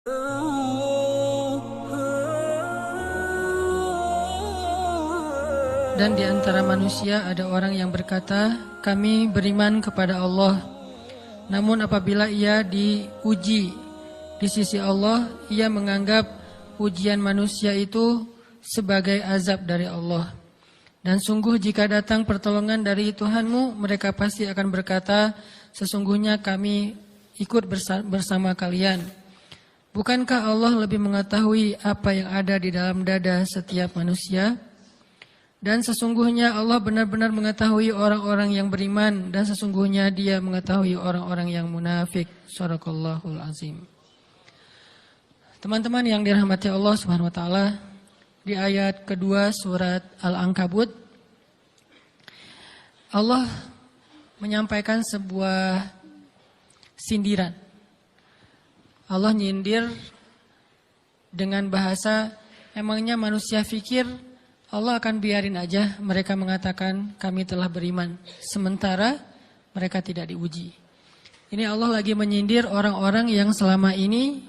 Dan di antara manusia ada orang yang berkata, kami beriman kepada Allah. Namun apabila ia diuji di sisi Allah, ia menganggap ujian manusia itu sebagai azab dari Allah. Dan sungguh jika datang pertolongan dari Tuhanmu, mereka pasti akan berkata, sesungguhnya kami ikut bersama kalian. Bukankah Allah lebih mengetahui apa yang ada di dalam dada setiap manusia? Dan sesungguhnya Allah benar-benar mengetahui orang-orang yang beriman, dan sesungguhnya Dia mengetahui orang-orang yang munafik. Shadaqallahul azim. Teman-teman yang dirahmati Allah Subhanahu wa taala, di ayat kedua surat Al-Ankabut, Allah menyampaikan sebuah sindiran. Allah nyindir dengan bahasa, emangnya manusia fikir Allah akan biarin aja mereka mengatakan kami telah beriman, sementara mereka tidak diuji. Ini Allah lagi menyindir orang-orang yang selama ini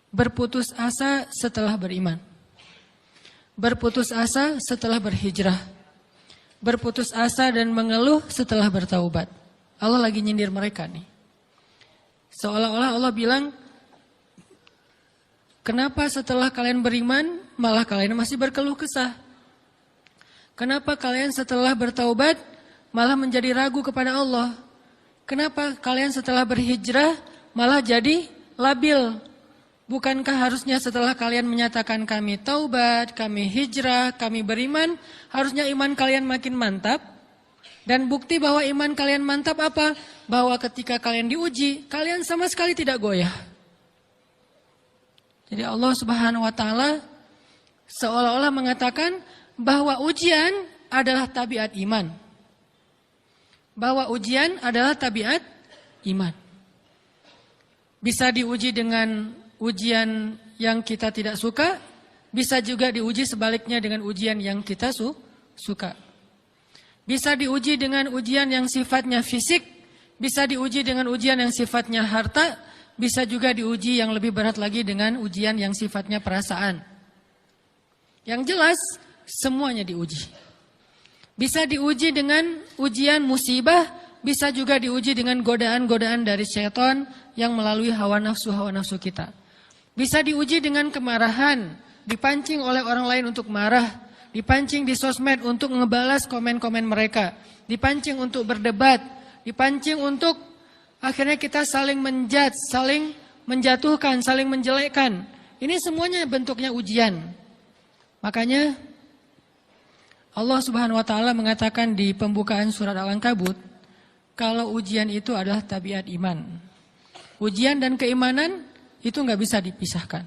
berputus asa setelah beriman. Berputus asa setelah berhijrah. Berputus asa dan mengeluh setelah bertaubat. Allah lagi nyindir mereka nih. Seolah-olah Allah bilang, kenapa setelah kalian beriman, malah kalian masih berkeluh kesah? Kenapa kalian setelah bertaubat, malah menjadi ragu kepada Allah? Kenapa kalian setelah berhijrah, malah jadi labil? Bukankah harusnya setelah kalian menyatakan kami taubat, kami hijrah, kami beriman, harusnya iman kalian makin mantap? Dan bukti bahwa iman kalian mantap apa? Bahwa ketika kalian diuji, kalian sama sekali tidak goyah. Jadi Allah Subhanahu wa taala seolah-olah mengatakan bahwa ujian adalah tabiat iman. Bahwa ujian adalah tabiat iman. Bisa diuji dengan ujian yang kita tidak suka, bisa juga diuji sebaliknya dengan ujian yang kita suka. Bisa diuji dengan ujian yang sifatnya fisik, bisa diuji dengan ujian yang sifatnya harta, bisa juga diuji yang lebih berat lagi dengan ujian yang sifatnya perasaan. Yang jelas, semuanya diuji. Bisa diuji dengan ujian musibah, bisa juga diuji dengan godaan-godaan dari syaitan yang melalui hawa nafsu kita. Bisa diuji dengan kemarahan, dipancing oleh orang lain untuk marah, dipancing di sosmed untuk ngebalas komen-komen mereka, dipancing untuk berdebat, dipancing untuk akhirnya kita saling menjudge, saling menjatuhkan, saling menjelekkan. Ini semuanya bentuknya ujian. Makanya Allah Subhanahu wa taala mengatakan di pembukaan surat Al-Ankabut, kalau ujian itu adalah tabiat iman. Ujian dan keimanan itu nggak bisa dipisahkan.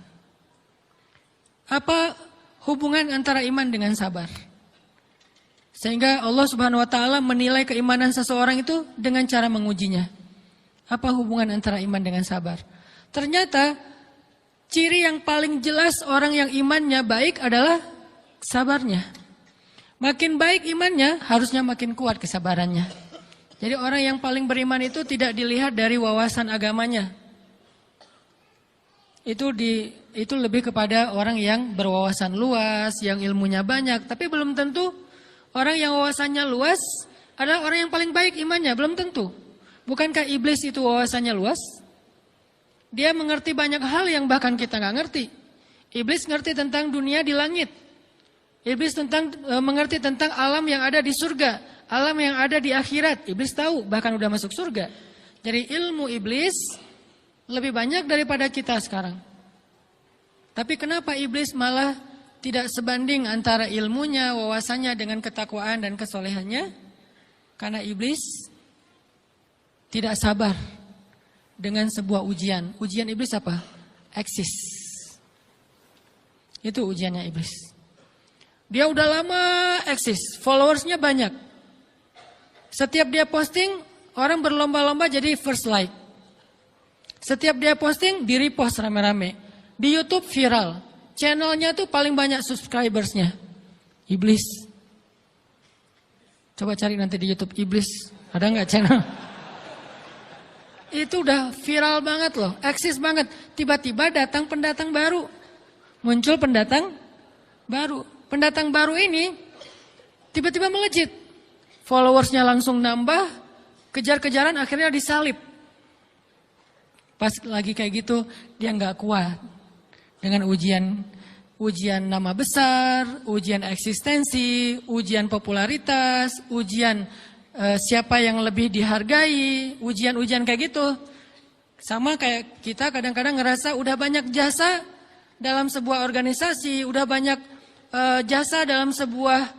Apa hubungan antara iman dengan sabar? Sehingga Allah Subhanahu wa taala menilai keimanan seseorang itu dengan cara mengujinya. Apa hubungan antara iman dengan sabar? Ternyata ciri yang paling jelas orang yang imannya baik adalah sabarnya. Makin baik imannya, harusnya makin kuat kesabarannya. Jadi orang yang paling beriman itu tidak dilihat dari wawasan agamanya. Itu lebih kepada orang yang berwawasan luas, yang ilmunya banyak. Tapi belum tentu orang yang wawasannya luas adalah orang yang paling baik imannya, belum tentu. Bukankah iblis itu wawasannya luas? Dia mengerti banyak hal yang bahkan kita nggak ngerti. Iblis ngerti tentang dunia di langit. Iblis mengerti tentang alam yang ada di surga, alam yang ada di akhirat. Iblis tahu, bahkan udah masuk surga. Jadi ilmu iblis lebih banyak daripada kita sekarang. Tapi kenapa iblis malah tidak sebanding antara ilmunya, wawasannya dengan ketakwaan dan kesolehannya? Karena iblis tidak sabar dengan sebuah ujian. Ujian iblis apa? Eksis. Itu ujiannya iblis. Dia udah lama eksis, followersnya banyak. Setiap dia posting, orang berlomba-lomba jadi first like. Setiap dia posting, di-repost rame-rame. Di YouTube viral. Channelnya tuh paling banyak subscribersnya. Iblis. Coba cari nanti di YouTube, iblis. Ada nggak channel? Itu udah viral banget loh, eksis banget. Tiba-tiba datang pendatang baru. Muncul pendatang baru. Pendatang baru ini tiba-tiba melejit. Followersnya langsung nambah, kejar-kejaran akhirnya disalib. Pas lagi kayak gitu dia nggak kuat dengan ujian nama besar, ujian eksistensi, ujian popularitas, ujian siapa yang lebih dihargai, ujian-ujian kayak gitu. Sama kayak kita kadang-kadang ngerasa udah banyak jasa dalam sebuah organisasi, udah banyak jasa dalam sebuah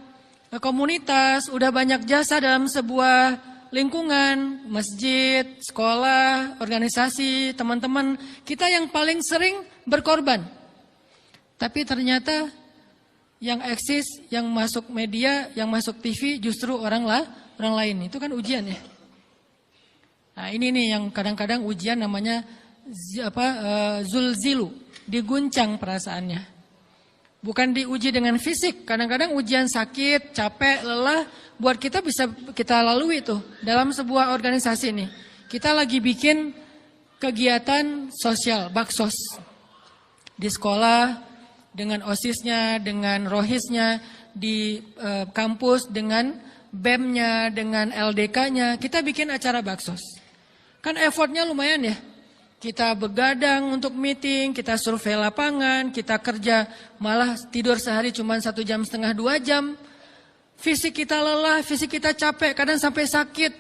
komunitas, udah banyak jasa dalam sebuah lingkungan, masjid, sekolah, organisasi, teman-teman. Kita yang paling sering berkorban. Tapi ternyata yang eksis, yang masuk media, yang masuk TV justru orang lain. Itu kan ujian ya. Nah ini nih yang kadang-kadang ujian namanya zulzilu, diguncang perasaannya. Bukan diuji dengan fisik, kadang-kadang ujian sakit, capek, lelah, buat kita bisa kita lalui tuh dalam sebuah organisasi nih. Kita lagi bikin kegiatan sosial, baksos. Di sekolah, dengan OSIS-nya, dengan ROHIS-nya, di kampus, dengan BEM-nya, dengan LDK-nya, kita bikin acara baksos. Kan effortnya lumayan ya. Kita begadang untuk meeting, kita survei lapangan, kita kerja malah tidur sehari cuma 1,5 jam, 2 jam. Fisik kita lelah, fisik kita capek, kadang sampai sakit.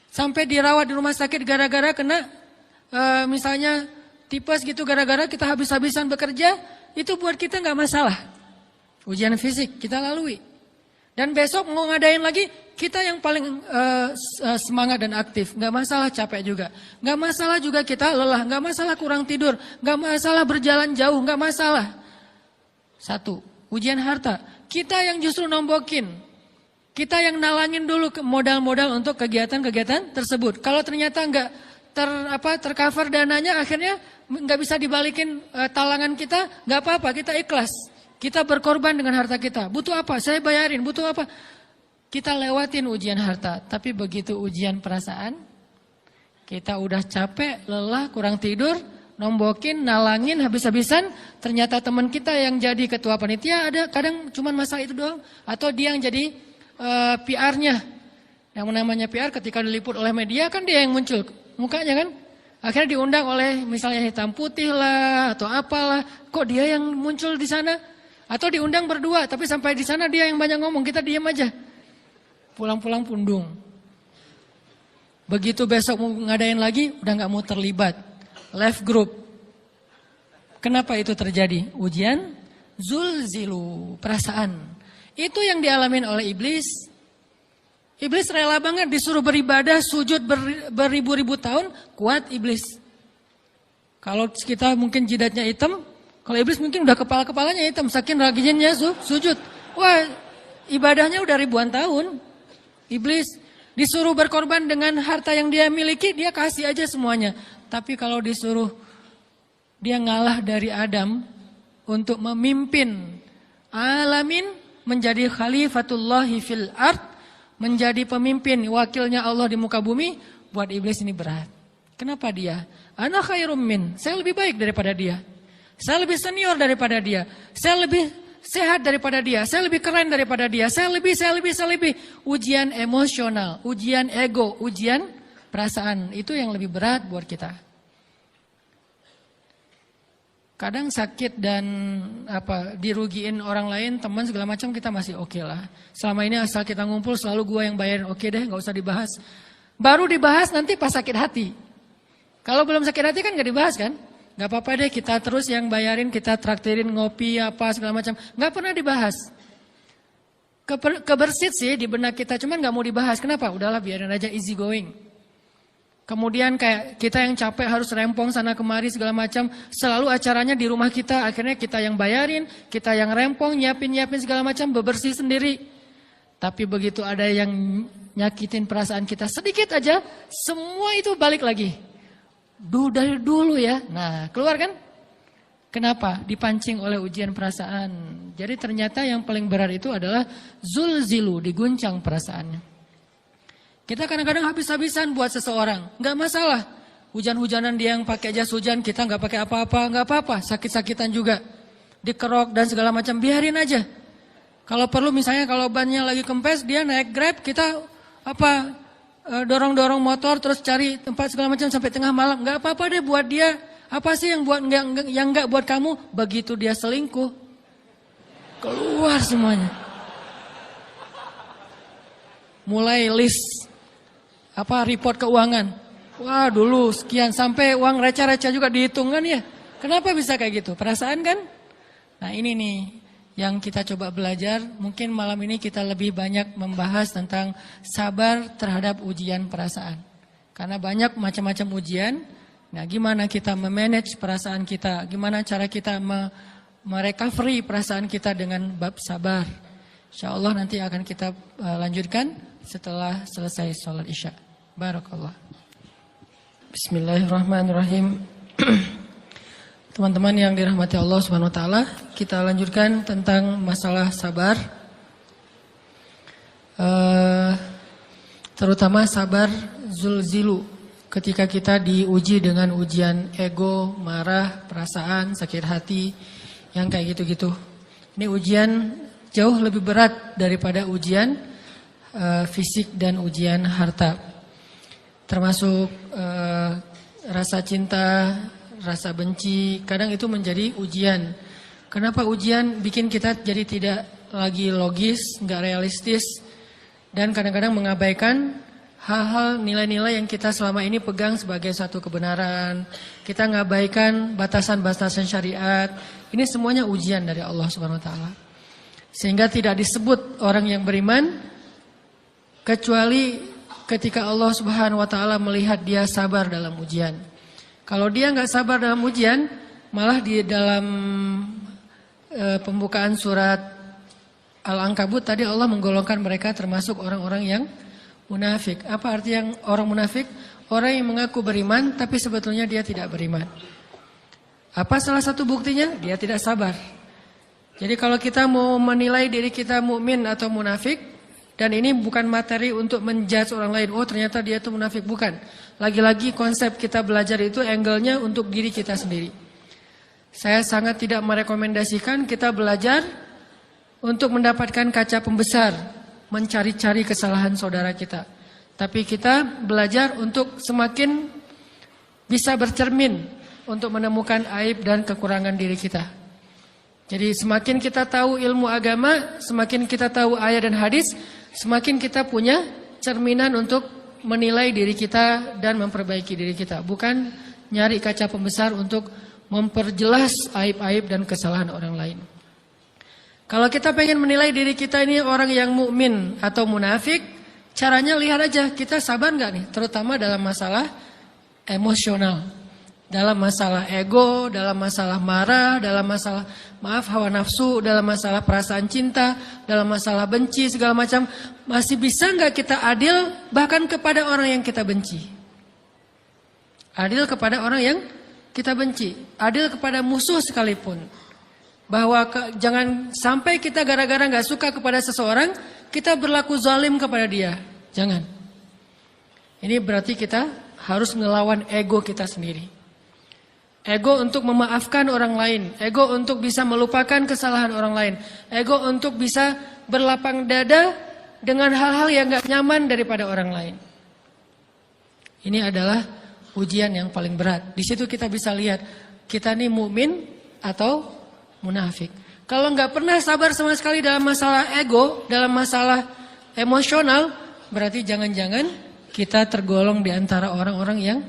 Sampai dirawat di rumah sakit gara-gara kena misalnya tipes gitu, gara-gara kita habis-habisan bekerja, itu buat kita nggak masalah. Ujian fisik kita lalui. Dan besok mau ngadain lagi, kita yang paling semangat dan aktif. Nggak masalah capek juga. Nggak masalah juga kita lelah. Nggak masalah kurang tidur. Nggak masalah berjalan jauh. Nggak masalah. Satu, ujian harta. Kita yang justru nombokin. Kita yang nalangin dulu modal-modal untuk kegiatan-kegiatan tersebut. Kalau ternyata nggak tercover dananya, akhirnya nggak bisa dibalikin talangan kita, nggak apa-apa, kita ikhlas. Kita berkorban dengan harta kita. Butuh apa? Saya bayarin. Butuh apa? Kita lewatin ujian harta. Tapi begitu ujian perasaan, kita udah capek, lelah, kurang tidur, nombokin, nalangin, habis-habisan. Ternyata teman kita yang jadi ketua panitia ada kadang cuma masalah itu doang. Atau dia yang jadi PR-nya. Yang namanya PR ketika diliput oleh media kan dia yang muncul mukanya kan. Akhirnya diundang oleh misalnya hitam putih lah atau apalah. Kok dia yang muncul di sana? Atau diundang berdua, tapi sampai di sana dia yang banyak ngomong, kita diam aja. Pulang-pulang pundung. Begitu besok mau ngadain lagi, udah gak mau terlibat. Left group. Kenapa itu terjadi? Ujian zulzilu, perasaan. Itu yang dialamin oleh iblis. Iblis rela banget disuruh beribadah, sujud beribu-ribu tahun, kuat iblis. Kalau kita mungkin jidatnya hitam, kalau iblis mungkin udah kepala-kepalanya hitam, saking rajinnya sujud. Wah, ibadahnya udah ribuan tahun. Iblis disuruh berkorban dengan harta yang dia miliki, dia kasih aja semuanya. Tapi kalau disuruh dia ngalah dari Adam untuk memimpin alamin, menjadi khalifatullahi fil ard, menjadi pemimpin wakilnya Allah di muka bumi, buat iblis ini berat. Kenapa dia? Ana khairum min, saya lebih baik daripada dia. Saya lebih senior daripada dia. Saya lebih sehat daripada dia. Saya lebih keren daripada dia. Saya lebih. Ujian emosional, ujian ego, ujian perasaan. Itu yang lebih berat buat kita. Kadang sakit dan dirugiin orang lain, teman segala macam kita masih oke lah. Selama ini asal kita ngumpul selalu gua yang bayarin, oke deh, nggak usah dibahas. Baru dibahas nanti pas sakit hati. Kalau belum sakit hati kan nggak dibahas kan? Gak apa-apa deh, kita terus yang bayarin, kita traktirin ngopi apa segala macam. Gak pernah dibahas. Kebersit sih di benak kita, cuman gak mau dibahas. Kenapa? Udahlah biarin aja, easy going. Kemudian kayak kita yang capek harus rempong sana kemari segala macam. Selalu acaranya di rumah kita, akhirnya kita yang bayarin, kita yang rempong, nyiapin segala macam, bebersih sendiri. Tapi begitu ada yang nyakitin perasaan kita sedikit aja, semua itu balik lagi. Dari dulu ya. Nah, keluar kan? Kenapa? Dipancing oleh ujian perasaan. Jadi ternyata yang paling berat itu adalah zulzilu, diguncang perasaannya. Kita kadang-kadang habis-habisan buat seseorang, nggak masalah. Hujan-hujanan dia yang pakai jas hujan, kita nggak pakai apa-apa, nggak apa-apa. Sakit-sakitan juga, dikerok dan segala macam, biarin aja. Kalau perlu misalnya kalau bannya lagi kempes, dia naik Grab, kita dorong-dorong motor terus cari tempat segala macam sampai tengah malam, nggak apa-apa deh buat dia. Apa sih yang nggak buat kamu? Begitu dia selingkuh, keluar semuanya. Mulai list report keuangan. Wah dulu sekian, sampai uang receh-receh juga dihitung kan ya. Kenapa bisa kayak gitu? Perasaan kan? Nah ini nih yang kita coba belajar. Mungkin malam ini kita lebih banyak membahas tentang sabar terhadap ujian perasaan. Karena banyak macam-macam ujian. Nah gimana kita memanage perasaan kita, gimana cara kita merecovery perasaan kita dengan bab sabar. InsyaAllah nanti akan kita lanjutkan setelah selesai sholat isya. Barakallah. Bismillahirrahmanirrahim. Teman-teman yang dirahmati Allah Subhanahu wa taala, kita lanjutkan tentang masalah sabar. Terutama sabar zulzilu, ketika kita diuji dengan ujian ego, marah, perasaan, sakit hati, yang kayak gitu-gitu. Ini ujian jauh lebih berat daripada ujian fisik dan ujian harta. Termasuk rasa cinta, rasa benci, kadang itu menjadi ujian. Kenapa ujian bikin kita jadi tidak lagi logis, nggak realistis, dan kadang-kadang mengabaikan hal-hal nilai-nilai yang kita selama ini pegang sebagai satu kebenaran. Kita mengabaikan batasan-batasan syariat. Ini semuanya ujian dari Allah Subhanahu wa taala. Sehingga tidak disebut orang yang beriman kecuali ketika Allah Subhanahu wa taala melihat dia sabar dalam ujian. Kalau dia nggak sabar dalam ujian, malah di dalam pembukaan surat Al-Ankabut tadi Allah menggolongkan mereka termasuk orang-orang yang munafik. Apa arti yang orang munafik? Orang yang mengaku beriman tapi sebetulnya dia tidak beriman. Apa salah satu buktinya? Dia tidak sabar. Jadi kalau kita mau menilai diri kita mukmin atau munafik, dan ini bukan materi untuk menjudge orang lain. Oh ternyata dia itu munafik. Bukan. Lagi-lagi konsep kita belajar itu angle-nya untuk diri kita sendiri. Saya sangat tidak merekomendasikan kita belajar untuk mendapatkan kaca pembesar. Mencari-cari kesalahan saudara kita. Tapi kita belajar untuk semakin bisa bercermin. Untuk menemukan aib dan kekurangan diri kita. Jadi semakin kita tahu ilmu agama, semakin kita tahu ayat dan hadis, semakin kita punya cerminan untuk menilai diri kita dan memperbaiki diri kita. Bukan nyari kaca pembesar untuk memperjelas aib-aib dan kesalahan orang lain. Kalau kita pengen menilai diri kita ini orang yang mukmin atau munafik, caranya lihat aja kita sabar nggak nih, terutama dalam masalah emosional. Dalam masalah ego, dalam masalah marah, dalam masalah hawa nafsu, dalam masalah perasaan cinta, dalam masalah benci segala macam, masih bisa nggak kita adil bahkan kepada orang yang kita benci? Adil kepada orang yang kita benci, adil kepada musuh sekalipun. Bahwa jangan sampai kita gara-gara nggak suka kepada seseorang, kita berlaku zalim kepada dia. Jangan. Ini berarti kita harus ngelawan ego kita sendiri. Ego untuk memaafkan orang lain. Ego untuk bisa melupakan kesalahan orang lain. Ego untuk bisa berlapang dada dengan hal-hal yang gak nyaman daripada orang lain. Ini adalah ujian yang paling berat. Di situ kita bisa lihat kita ini mukmin atau munafik. Kalau gak pernah sabar sama sekali dalam masalah ego, dalam masalah emosional, berarti jangan-jangan kita tergolong di antara orang-orang yang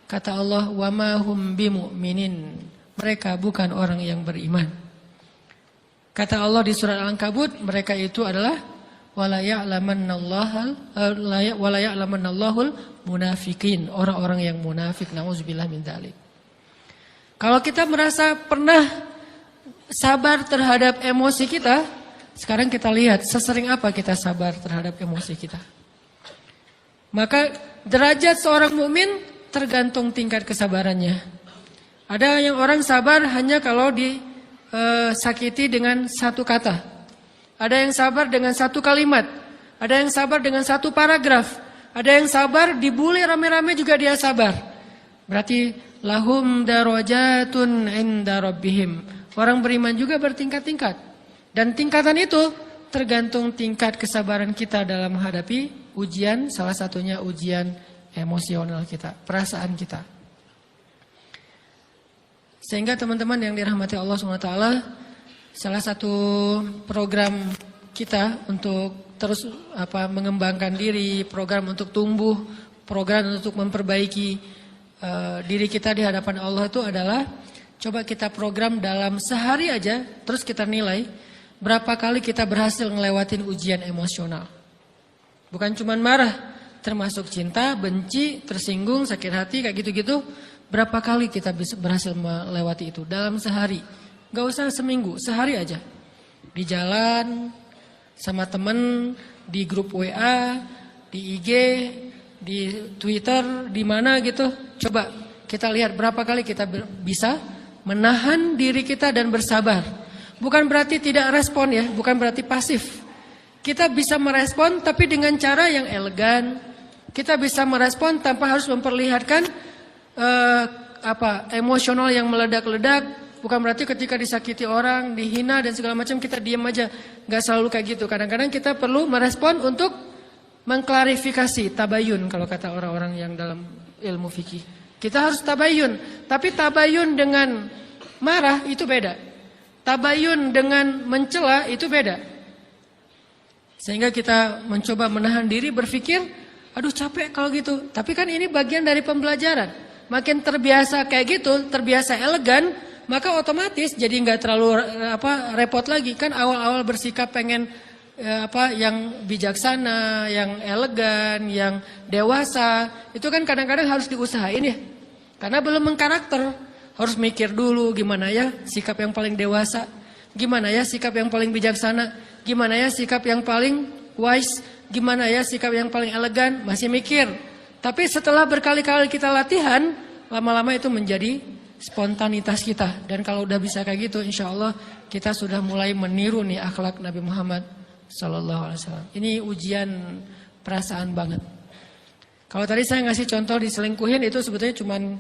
kata Allah, wa ma hum bimu'minin. Mereka bukan orang yang beriman. Kata Allah di surat Al-Ankabut, mereka itu adalah wala ya'lamannallahul munafikin, orang-orang yang munafik. Nauzubillah min dzalik. Kalau kita merasa pernah sabar terhadap emosi kita, sekarang kita lihat sesering apa kita sabar terhadap emosi kita. Maka derajat seorang mukmin tergantung tingkat kesabarannya. Ada yang orang sabar hanya kalau disakiti dengan satu kata. Ada yang sabar dengan satu kalimat. Ada yang sabar dengan satu paragraf. Ada yang sabar dibully rame-rame juga dia sabar. Berarti lahum darajatun inda rabbihim. Orang beriman juga bertingkat-tingkat. Dan tingkatan itu tergantung tingkat kesabaran kita dalam menghadapi ujian, salah satunya ujian emosional kita, perasaan kita. Sehingga teman-teman yang dirahmati Allah SWT, salah satu program kita untuk terus mengembangkan diri, program untuk tumbuh, program untuk memperbaiki diri kita di hadapan Allah itu adalah coba kita program dalam sehari aja, terus kita nilai berapa kali kita berhasil ngelewatin ujian emosional. Bukan cuma marah, termasuk cinta, benci, tersinggung, sakit hati, kayak gitu-gitu. Berapa kali kita bisa berhasil melewati itu dalam sehari. Gak usah seminggu, sehari aja. Di jalan, sama temen, di grup WA, di IG, di Twitter, di mana gitu. Coba kita lihat berapa kali kita bisa menahan diri kita dan bersabar. Bukan berarti tidak respon ya, bukan berarti pasif. Kita bisa merespon tapi dengan cara yang elegan. Kita bisa merespon tanpa harus memperlihatkan emosional yang meledak-ledak. Bukan berarti ketika disakiti orang, dihina dan segala macam kita diam aja. Gak selalu kayak gitu. Kadang-kadang kita perlu merespon untuk mengklarifikasi, tabayun kalau kata orang-orang yang dalam ilmu fikih. Kita harus tabayun. Tapi tabayun dengan marah itu beda. Tabayun dengan mencela itu beda. Sehingga kita mencoba menahan diri berpikir, aduh capek kalau gitu. Tapi kan ini bagian dari pembelajaran. Makin terbiasa kayak gitu, terbiasa elegan, maka otomatis jadi nggak terlalu repot lagi. Kan awal-awal bersikap pengen yang bijaksana, yang elegan, yang dewasa, itu kan kadang-kadang harus diusahain ya. Karena belum mengkarakter, harus mikir dulu gimana ya sikap yang paling dewasa, gimana ya sikap yang paling bijaksana, gimana ya sikap yang paling wise, gimana ya sikap yang paling elegan, masih mikir. Tapi setelah berkali-kali kita latihan, lama-lama itu menjadi spontanitas kita. Dan kalau udah bisa kayak gitu, insya Allah kita sudah mulai meniru nih akhlak Nabi Muhammad SAW. Ini ujian perasaan banget. Kalau tadi saya ngasih contoh diselingkuhin itu sebetulnya cuman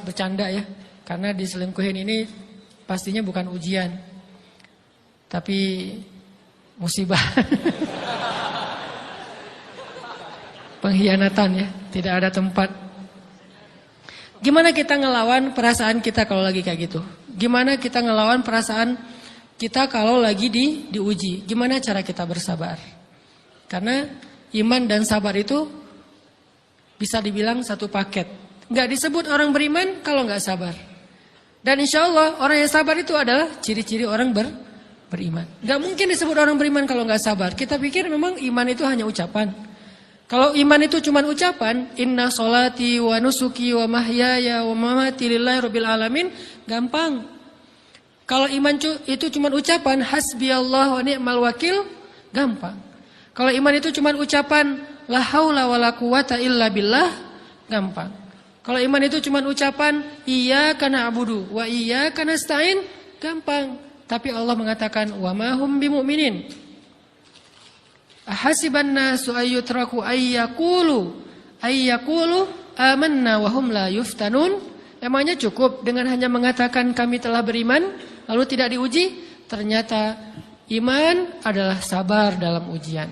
bercanda ya. Karena diselingkuhin ini pastinya bukan ujian, tapi musibah. Pengkhianatan ya, tidak ada tempat. Gimana kita ngelawan perasaan kita kalau lagi kayak gitu? Gimana kita ngelawan perasaan kita kalau lagi diuji? Gimana cara kita bersabar? Karena iman dan sabar itu bisa dibilang satu paket. Nggak disebut orang beriman kalau nggak sabar. Dan insya Allah orang yang sabar itu adalah ciri-ciri orang beriman. Nggak mungkin disebut orang beriman kalau nggak sabar. Kita pikir memang iman itu hanya ucapan. Kalau iman itu cuma ucapan, inna sholati wa nusuki wa mahyaya wa mamati lillahi rabbil alamin, gampang. Kalau iman itu cuma ucapan, hasbiyallah wa ni'mal wakil, gampang. Kalau iman itu cuma ucapan, la haula wa la quwata illa billah, gampang. Kalau iman itu cuma ucapan, iyyaka na'budu wa iyyaka nasta'in, gampang. Tapi Allah mengatakan, wa ma hum bimu'minin. Ahasiban nasu ayyutraku ayyakulu amanna wa hum la yuftanun. Emangnya cukup dengan hanya mengatakan kami telah beriman lalu tidak diuji? Ternyata iman adalah sabar dalam ujian.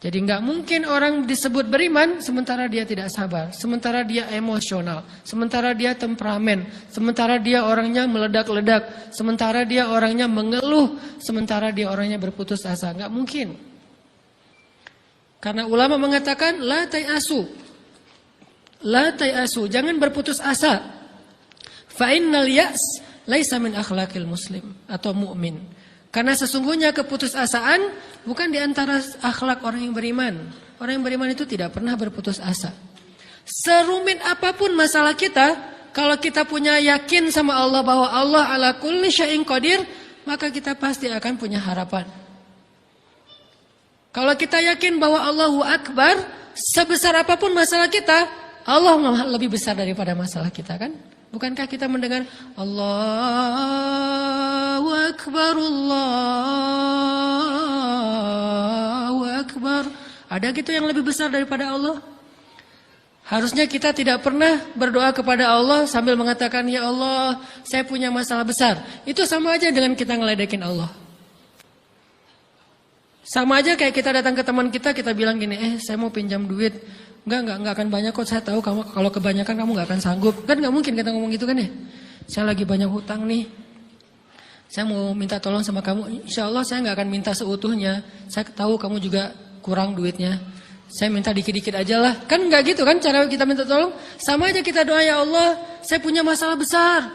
Jadi nggak mungkin orang disebut beriman sementara dia tidak sabar, sementara dia emosional, sementara dia temperamen, sementara dia orangnya meledak-ledak, sementara dia orangnya mengeluh, sementara dia orangnya berputus asa. Nggak mungkin. Karena ulama mengatakan la tayasu, jangan berputus asa. Fa innal ya's laisa min akhlaqil muslim atau mu'min. Karena sesungguhnya keputusasaan bukan di antara akhlak orang yang beriman. Orang yang beriman itu tidak pernah berputus asa. Serumit apapun masalah kita, kalau kita punya yakin sama Allah bahwa Allah ala kulli syai'in qadir, maka kita pasti akan punya harapan. Kalau kita yakin bahwa Allahu Akbar, sebesar apapun masalah kita, Allah lebih besar daripada masalah kita kan? Bukankah kita mendengar Allahu Akbar, Allahu Akbar. Ada gitu yang lebih besar daripada Allah? Harusnya kita tidak pernah berdoa kepada Allah sambil mengatakan, ya Allah, saya punya masalah besar. Itu sama aja dengan kita ngeledekin Allah. Sama aja kayak kita datang ke teman kita bilang gini, saya mau pinjam duit. Enggak akan banyak kok, saya tahu kamu kalau kebanyakan kamu enggak akan sanggup. Kan enggak mungkin kita ngomong gitu kan ya. Saya lagi banyak hutang nih. Saya mau minta tolong sama kamu. Insya Allah saya enggak akan minta seutuhnya. Saya tahu kamu juga kurang duitnya. Saya minta dikit-dikit aja lah. Kan enggak gitu kan cara kita minta tolong. Sama aja kita doa, ya Allah, saya punya masalah besar.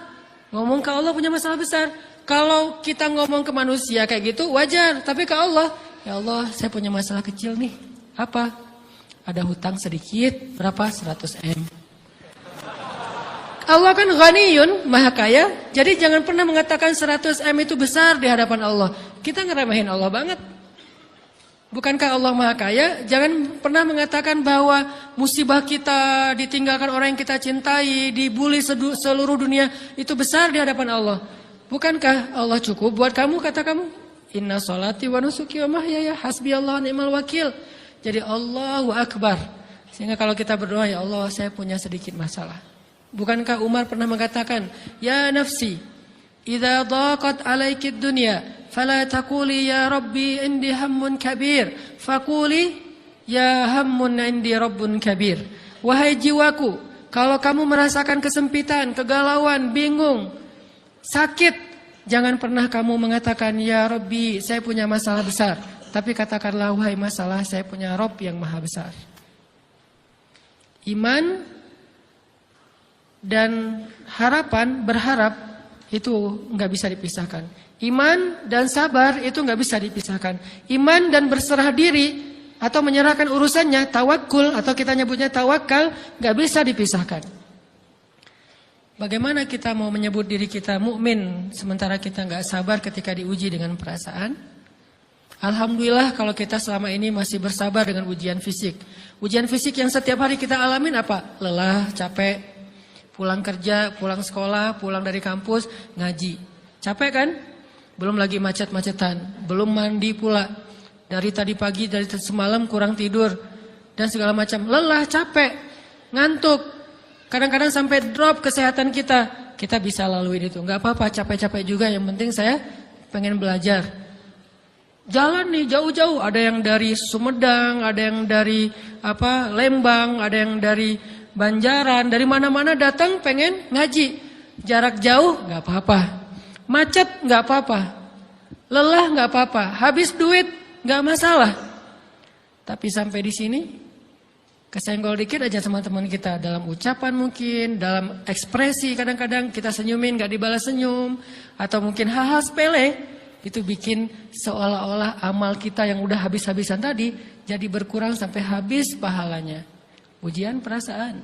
Ngomong ke Allah punya masalah besar. Kalau kita ngomong ke manusia kayak gitu wajar. Tapi ke Allah, ya Allah, saya punya masalah kecil nih. Apa? Ada hutang sedikit, berapa? 100 M. Allah kan ghaniyun, maha kaya. Jadi jangan pernah mengatakan 100 M itu besar di hadapan Allah. Kita ngeremehin Allah banget. Bukankah Allah maha kaya? Jangan pernah mengatakan bahwa musibah kita, ditinggalkan orang yang kita cintai, dibully seluruh dunia, itu besar di hadapan Allah. Bukankah Allah cukup buat kamu, kata kamu? Inna sholati wa nusuki wa mahyaya hasbiyallahu ni'mal wakil. Jadi Allahu Akbar. Sehingga kalau kita berdoa, ya Allah, saya punya sedikit masalah. Bukankah Umar pernah mengatakan, ya nafsi, idza dhaqat alaikid dunya, fala taquli ya rabbi indi hammun kabir, faquli ya hammun indi rabbun kabir. Wahai jiwaku, kalau kamu merasakan kesempitan, kegalauan, bingung, sakit, jangan pernah kamu mengatakan, ya Rabbi, saya punya masalah besar. Tapi katakanlah, wahai masalah, saya punya Rabb yang maha besar. Iman dan harapan, berharap, itu nggak bisa dipisahkan. Iman dan sabar itu nggak bisa dipisahkan. Iman dan berserah diri atau menyerahkan urusannya, tawakul atau kita nyebutnya tawakal, nggak bisa dipisahkan. Bagaimana kita mau menyebut diri kita mukmin sementara kita nggak sabar ketika diuji dengan perasaan? Alhamdulillah kalau kita selama ini masih bersabar dengan ujian fisik. Ujian fisik yang setiap hari kita alamin apa? Lelah, capek, pulang kerja, pulang sekolah, pulang dari kampus, ngaji. Capek kan? Belum lagi macet-macetan, belum mandi pula. Dari tadi pagi, dari semalam kurang tidur, dan segala macam. Lelah, capek, ngantuk. Kadang-kadang sampai drop kesehatan kita. Kita bisa laluin itu. Gak apa-apa, capek-capek juga. Yang penting saya pengen belajar. Jalan nih jauh-jauh, ada yang dari Sumedang, ada yang dari Lembang, ada yang dari Banjaran, dari mana-mana datang pengen ngaji. Jarak jauh nggak apa-apa, macet nggak apa-apa, lelah nggak apa-apa, habis duit nggak masalah. Tapi sampai di sini kesenggol dikit aja sama teman kita dalam ucapan mungkin, dalam ekspresi kadang-kadang kita senyumin nggak dibalas senyum, atau mungkin hal-hal sepele. Itu bikin seolah-olah amal kita yang udah habis-habisan tadi jadi berkurang sampai habis pahalanya. Ujian perasaan.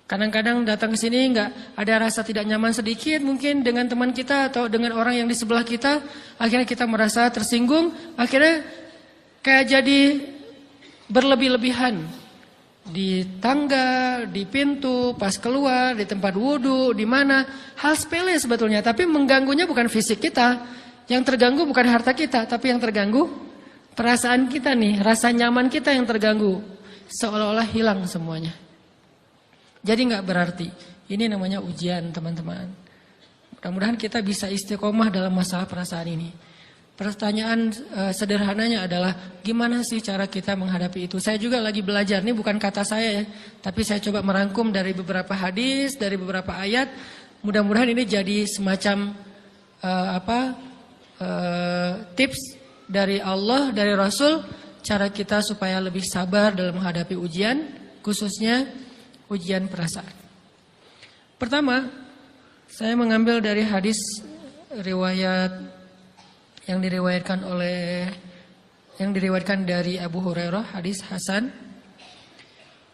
Kadang-kadang datang ke sini nggak ada rasa tidak nyaman sedikit mungkin dengan teman kita atau dengan orang yang di sebelah kita, akhirnya kita merasa tersinggung, akhirnya kayak jadi berlebih-lebihan. Di tangga, di pintu, pas keluar, di tempat wudhu, di mana. Hal sepele sebetulnya, tapi mengganggunya bukan fisik kita. Yang terganggu bukan harta kita, tapi yang terganggu perasaan kita nih, rasa nyaman kita yang terganggu. Seolah-olah hilang semuanya. Jadi gak berarti. Ini namanya ujian teman-teman. Mudah-mudahan kita bisa istiqomah dalam masalah perasaan ini. Pertanyaan sederhananya adalah gimana sih cara kita menghadapi itu? Saya juga lagi belajar, ini bukan kata saya ya, tapi saya coba merangkum dari beberapa hadis, dari beberapa ayat. Mudah-mudahan ini jadi semacam tips dari Allah, dari Rasul, cara kita supaya lebih sabar dalam menghadapi ujian, khususnya ujian perasaan. Pertama, saya mengambil dari hadis riwayat yang diriwayatkan dari Abu Hurairah, hadis Hasan.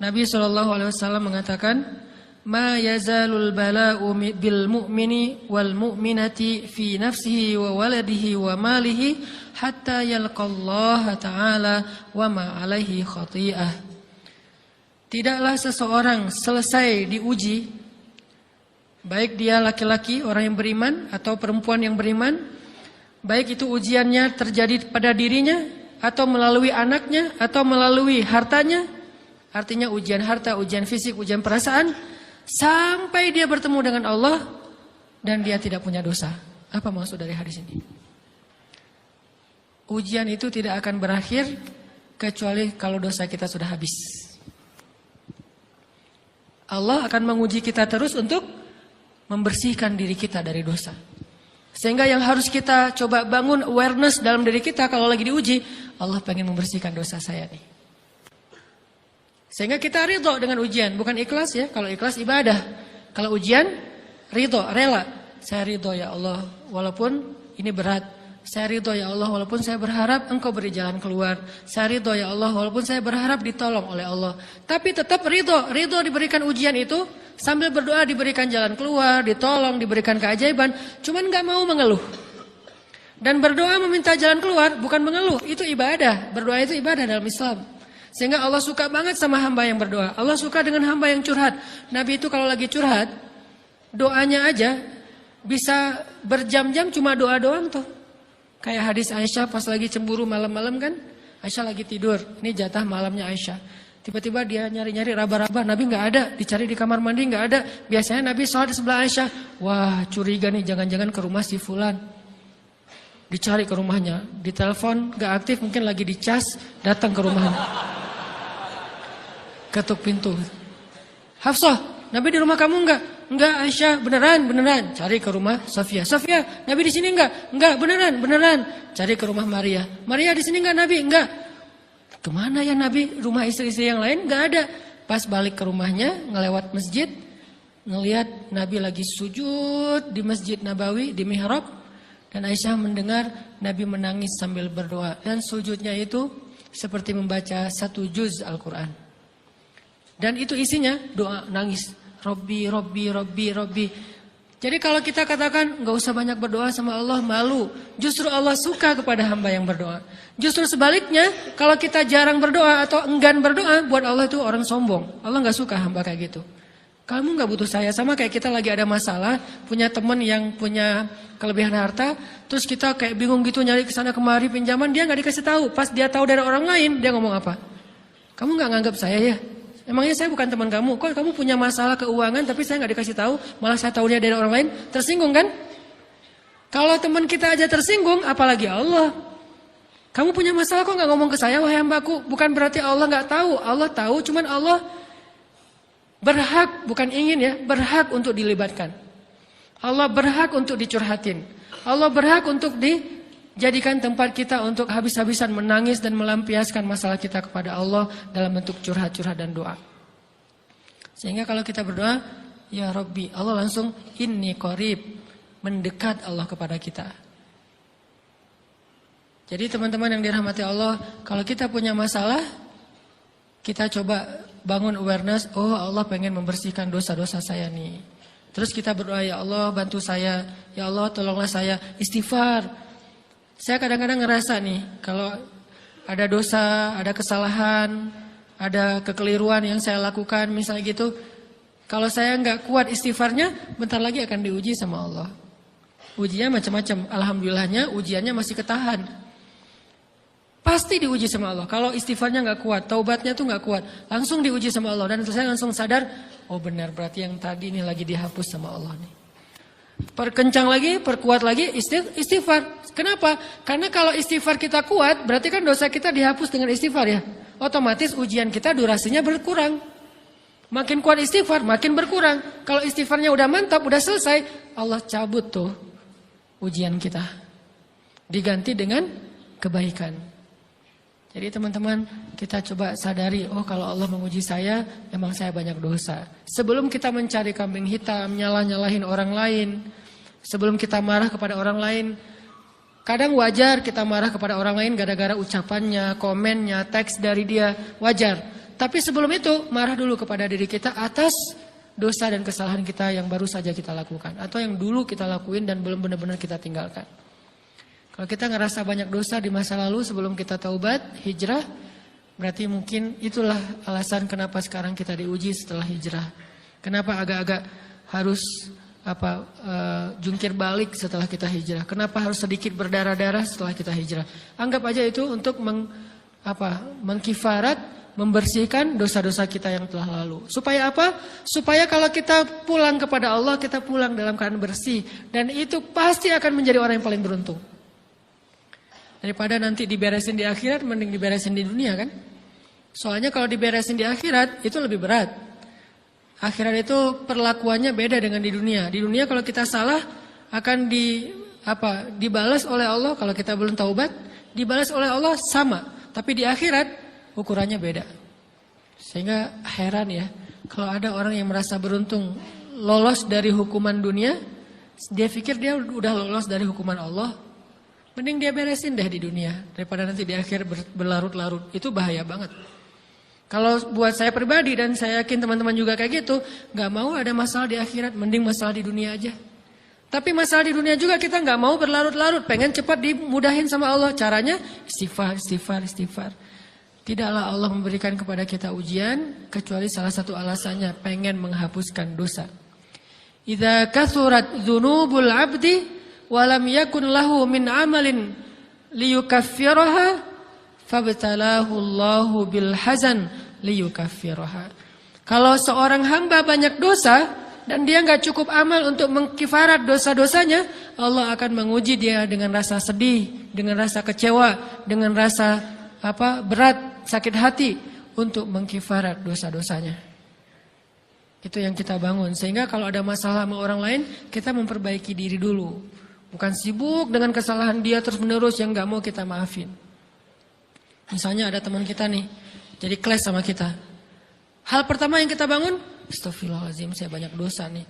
Nabi SAW mengatakan, "Ma yazalul bala'u bil mu'mini wal mu'minati fi nafsihi wa waladihi wa malihi hatta yalqallaha ta'ala wa ma 'alaihi khati'ah." Tidaklah seseorang selesai diuji, baik dia laki-laki orang yang beriman atau perempuan yang beriman, baik itu ujiannya terjadi pada dirinya, atau melalui anaknya, atau melalui hartanya, Artinya ujian harta, ujian fisik, ujian perasaan. Sampai dia bertemu dengan Allah dan dia tidak punya dosa. Apa maksud dari hadis ini? Ujian itu tidak akan berakhir kecuali kalau dosa kita sudah habis. Allah akan menguji kita terus untuk membersihkan diri kita dari dosa. Sehingga yang harus kita coba bangun awareness dalam diri kita kalau lagi diuji, Allah pengen membersihkan dosa saya nih. Sehingga kita ridho dengan ujian, bukan ikhlas ya. Kalau ikhlas ibadah, kalau ujian ridho, rela. Saya ridho ya Allah, walaupun ini berat. Saya ridho ya Allah, walaupun saya berharap Engkau beri jalan keluar. Saya ridho ya Allah, walaupun saya berharap ditolong oleh Allah. Tapi tetap ridho diberikan ujian itu. Sambil berdoa diberikan jalan keluar, ditolong, diberikan keajaiban. Cuman gak mau mengeluh. Dan berdoa meminta jalan keluar bukan mengeluh, itu ibadah. Berdoa itu ibadah dalam Islam. Sehingga Allah suka banget sama hamba yang berdoa. Allah suka dengan hamba yang curhat. Nabi itu kalau lagi curhat, doanya aja bisa berjam-jam cuma doa doang tuh. Kayak hadis Aisyah pas lagi cemburu malam-malam kan. Aisyah lagi tidur, ini jatah malamnya Aisyah. Tiba-tiba dia nyari-nyari raba-raba, Nabi nggak ada, dicari di kamar mandi nggak ada. Biasanya Nabi sholat di sebelah Aisyah. Wah, curiga nih, jangan-jangan ke rumah si fulan. Dicari ke rumahnya, ditelepon nggak aktif, mungkin lagi dicas, datang ke rumahnya. Ketuk pintu. Hafsah, Nabi di rumah kamu nggak? Nggak Aisyah, beneran. Cari ke rumah Sofia. Sofia, Nabi di sini nggak? Nggak, beneran. Cari ke rumah Maria. Maria di sini nggak Nabi? Nggak. Kemana ya Nabi? Rumah istri-istri yang lain gak ada. Pas balik ke rumahnya, ngelewat masjid, ngelihat Nabi lagi sujud di Masjid Nabawi, di mihrab. Dan Aisyah mendengar Nabi menangis sambil berdoa. Dan sujudnya itu seperti membaca 1 juz Al-Quran. Dan itu isinya doa nangis. Robbi. Jadi kalau kita katakan gak usah banyak berdoa sama Allah, malu. Justru Allah suka kepada hamba yang berdoa. Justru sebaliknya, kalau kita jarang berdoa atau enggan berdoa, buat Allah itu orang sombong. Allah gak suka hamba kayak gitu. Kamu gak butuh saya, sama kayak kita lagi ada masalah, punya teman yang punya kelebihan harta, terus kita kayak bingung gitu nyari kesana kemari pinjaman, dia gak dikasih tahu. Pas dia tahu dari orang lain, dia ngomong apa? Kamu gak nganggap saya ya? Emangnya saya bukan teman kamu? Kok kamu punya masalah keuangan tapi saya nggak dikasih tahu, malah saya tahunya dari orang lain? Tersinggung kan? Kalau teman kita aja tersinggung, apalagi Allah. Kamu punya masalah kok nggak ngomong ke saya, wahai hambaku? Bukan berarti Allah nggak tahu. Allah tahu, cuman Allah berhak, bukan ingin ya, berhak untuk dilibatkan. Allah berhak untuk dicurhatin. Allah berhak untuk dijadikan tempat kita untuk habis-habisan menangis dan melampiaskan masalah kita kepada Allah dalam bentuk curhat-curhat dan doa. Sehingga kalau kita berdoa, ya Rabbi, Allah langsung inni qarib, mendekat Allah kepada kita. Jadi teman-teman yang dirahmati Allah, kalau kita punya masalah, kita coba bangun awareness, oh Allah pengen membersihkan dosa-dosa saya nih. Terus kita berdoa, ya Allah bantu saya, ya Allah tolonglah saya, istighfar. Saya kadang-kadang ngerasa nih, kalau ada dosa, ada kesalahan, ada kekeliruan yang saya lakukan, misalnya gitu. Kalau saya nggak kuat istighfarnya, bentar lagi akan diuji sama Allah. Ujinya macam-macam, alhamdulillahnya ujiannya masih ketahan. Pasti diuji sama Allah. Kalau istighfarnya nggak kuat, taubatnya tuh nggak kuat, langsung diuji sama Allah. Dan saya langsung sadar, oh benar berarti yang tadi ini lagi dihapus sama Allah nih. Perkencang lagi, perkuat lagi istighfar. Kenapa? Karena kalau istighfar kita kuat, berarti kan dosa kita dihapus dengan istighfar ya. Otomatis ujian kita durasinya berkurang. Makin kuat istighfar, makin berkurang. Kalau istighfarnya udah mantap, udah selesai, Allah cabut tuh ujian kita. Diganti dengan kebaikan. Jadi teman-teman, kita coba sadari, oh kalau Allah menguji saya, memang saya banyak dosa. Sebelum kita mencari kambing hitam, nyalah-nyalahin orang lain, sebelum kita marah kepada orang lain, kadang wajar kita marah kepada orang lain gara-gara ucapannya, komennya, teks dari dia, wajar. Tapi sebelum itu, marah dulu kepada diri kita atas dosa dan kesalahan kita yang baru saja kita lakukan. Atau yang dulu kita lakuin dan belum benar-benar kita tinggalkan. Kalau kita ngerasa banyak dosa di masa lalu sebelum kita taubat, hijrah, berarti mungkin itulah alasan kenapa sekarang kita diuji setelah hijrah. Kenapa agak-agak harus jungkir balik setelah kita hijrah. Kenapa harus sedikit berdarah-darah setelah kita hijrah. Anggap aja itu untuk mengkifarat, membersihkan dosa-dosa kita yang telah lalu. Supaya apa? Supaya kalau kita pulang kepada Allah, kita pulang dalam keadaan bersih. Dan itu pasti akan menjadi orang yang paling beruntung. Daripada nanti diberesin di akhirat, mending diberesin di dunia kan? Soalnya kalau diberesin di akhirat, itu lebih berat. Akhirat itu perlakuannya beda dengan di dunia. Di dunia kalau kita salah, akan dibalas oleh Allah. Kalau kita belum taubat, dibalas oleh Allah sama. Tapi di akhirat, ukurannya beda. Sehingga heran ya, kalau ada orang yang merasa beruntung lolos dari hukuman dunia, dia pikir dia udah lolos dari hukuman Allah, mending dia beresin deh di dunia daripada nanti di akhir berlarut-larut. Itu bahaya banget. Kalau buat saya pribadi dan saya yakin teman-teman juga kayak gitu, gak mau ada masalah di akhirat, mending masalah di dunia aja. Tapi masalah di dunia juga kita gak mau berlarut-larut, pengen cepat dimudahin sama Allah. Caranya istighfar. Tidaklah Allah memberikan kepada kita ujian kecuali salah satu alasannya pengen menghapuskan dosa. Idza kathurat dzunubul 'abdi wa lam yakun lahu min 'amalin liyukaffiraha fabtalahu Allahu bil hazan liyukaffiraha. Kalau seorang hamba banyak dosa dan dia enggak cukup amal untuk mengkifarat dosa-dosanya, Allah akan menguji dia dengan rasa sedih, dengan rasa kecewa, dengan rasa berat, sakit hati untuk mengkifarat dosa-dosanya. Itu yang kita bangun. Sehingga kalau ada masalah sama orang lain, kita memperbaiki diri dulu. Bukan sibuk dengan kesalahan dia terus menerus yang gak mau kita maafin. Misalnya ada teman kita nih, jadi clash sama kita. Hal pertama yang kita bangun, astagfirullahaladzim, saya banyak dosa nih.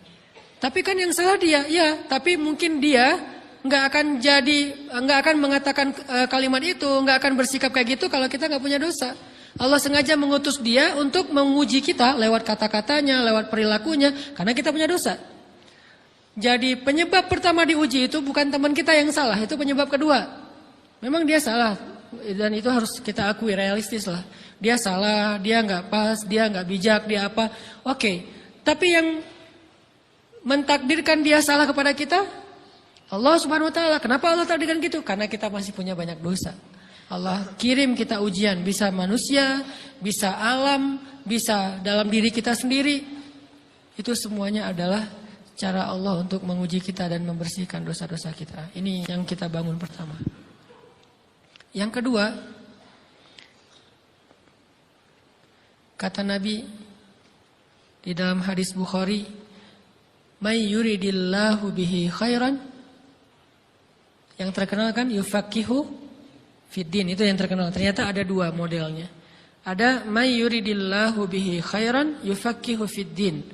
Tapi kan yang salah dia, ya. Tapi mungkin dia nggak akan mengatakan kalimat itu, nggak akan bersikap kayak gitu kalau kita nggak punya dosa. Allah sengaja mengutus dia untuk menguji kita lewat kata-katanya, lewat perilakunya, karena kita punya dosa. Jadi penyebab pertama diuji itu bukan teman kita yang salah, itu penyebab kedua. Memang dia salah dan itu harus kita akui, realistis lah. Dia salah, dia nggak pas, dia nggak bijak, dia apa? Oke. Tapi yang mentakdirkan dia salah kepada kita Allah Subhanahu wa taala. Kenapa Allah takdirkan gitu? Karena kita masih punya banyak dosa. Allah kirim kita ujian, bisa manusia, bisa alam, bisa dalam diri kita sendiri. Itu semuanya adalah cara Allah untuk menguji kita dan membersihkan dosa-dosa kita. Ini yang kita bangun pertama. Yang kedua, kata Nabi di dalam hadis Bukhari, "May yuridillahu bihi khairan." Yang terkenal kan yufaqihu fiddin, itu yang terkenal. Ternyata ada dua modelnya. Ada may yuridillahu bihi khairan yufaqihu fiddin.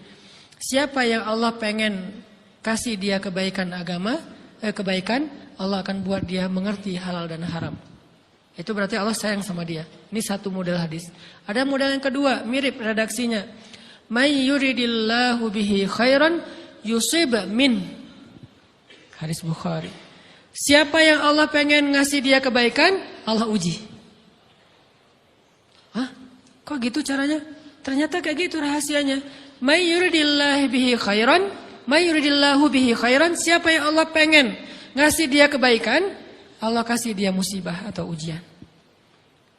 Siapa yang Allah pengen kasih dia kebaikan agama, kebaikan, Allah akan buat dia mengerti halal dan haram. Itu berarti Allah sayang sama dia. Ini satu model hadis. Ada model yang kedua, mirip redaksinya. May yuridillahu bihi khairan yusib min. Hadis Bukhari. Siapa yang Allah pengen ngasih dia kebaikan, Allah uji. Hah? Kok gitu caranya? Ternyata kayak gitu rahasianya. May yuridillahu bihi khairan, may yuridillahu bihi khairan. Siapa yang Allah pengen ngasih dia kebaikan, Allah kasih dia musibah atau ujian.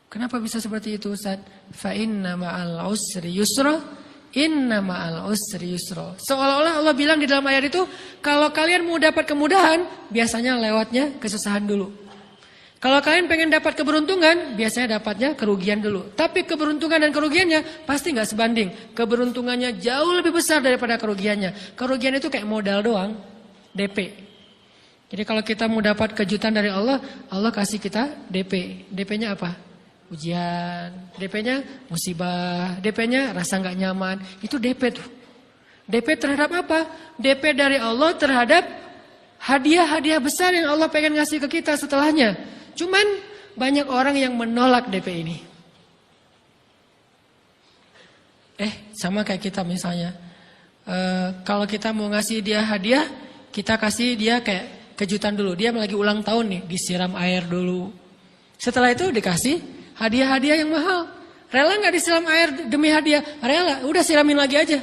Kenapa bisa seperti itu, Ustaz? Fa inna ma'al usri yusra. Inna ma'al usri yusra. Seolah-olah Allah bilang di dalam ayat itu, kalau kalian mau dapat kemudahan, biasanya lewatnya kesusahan dulu. Kalau kalian pengen dapat keberuntungan, biasanya dapatnya kerugian dulu. Tapi keberuntungan dan kerugiannya pasti nggak sebanding. Keberuntungannya jauh lebih besar daripada kerugiannya. Kerugian itu kayak modal doang, DP. Jadi kalau kita mau dapat kejutan dari Allah, Allah kasih kita DP. DP-nya apa? Ujian, DP-nya musibah, DP-nya rasa nggak nyaman. Itu DP tuh. DP terhadap apa? DP dari Allah terhadap hadiah-hadiah besar yang Allah pengen ngasih ke kita setelahnya. Cuman banyak orang yang menolak DP ini. Sama kayak kita misalnya. Kalau kita mau ngasih dia hadiah, kita kasih dia kayak kejutan dulu. Dia lagi ulang tahun nih, disiram air dulu. Setelah itu dikasih hadiah-hadiah yang mahal. Rela gak disiram air demi hadiah? Rela, udah siramin lagi aja.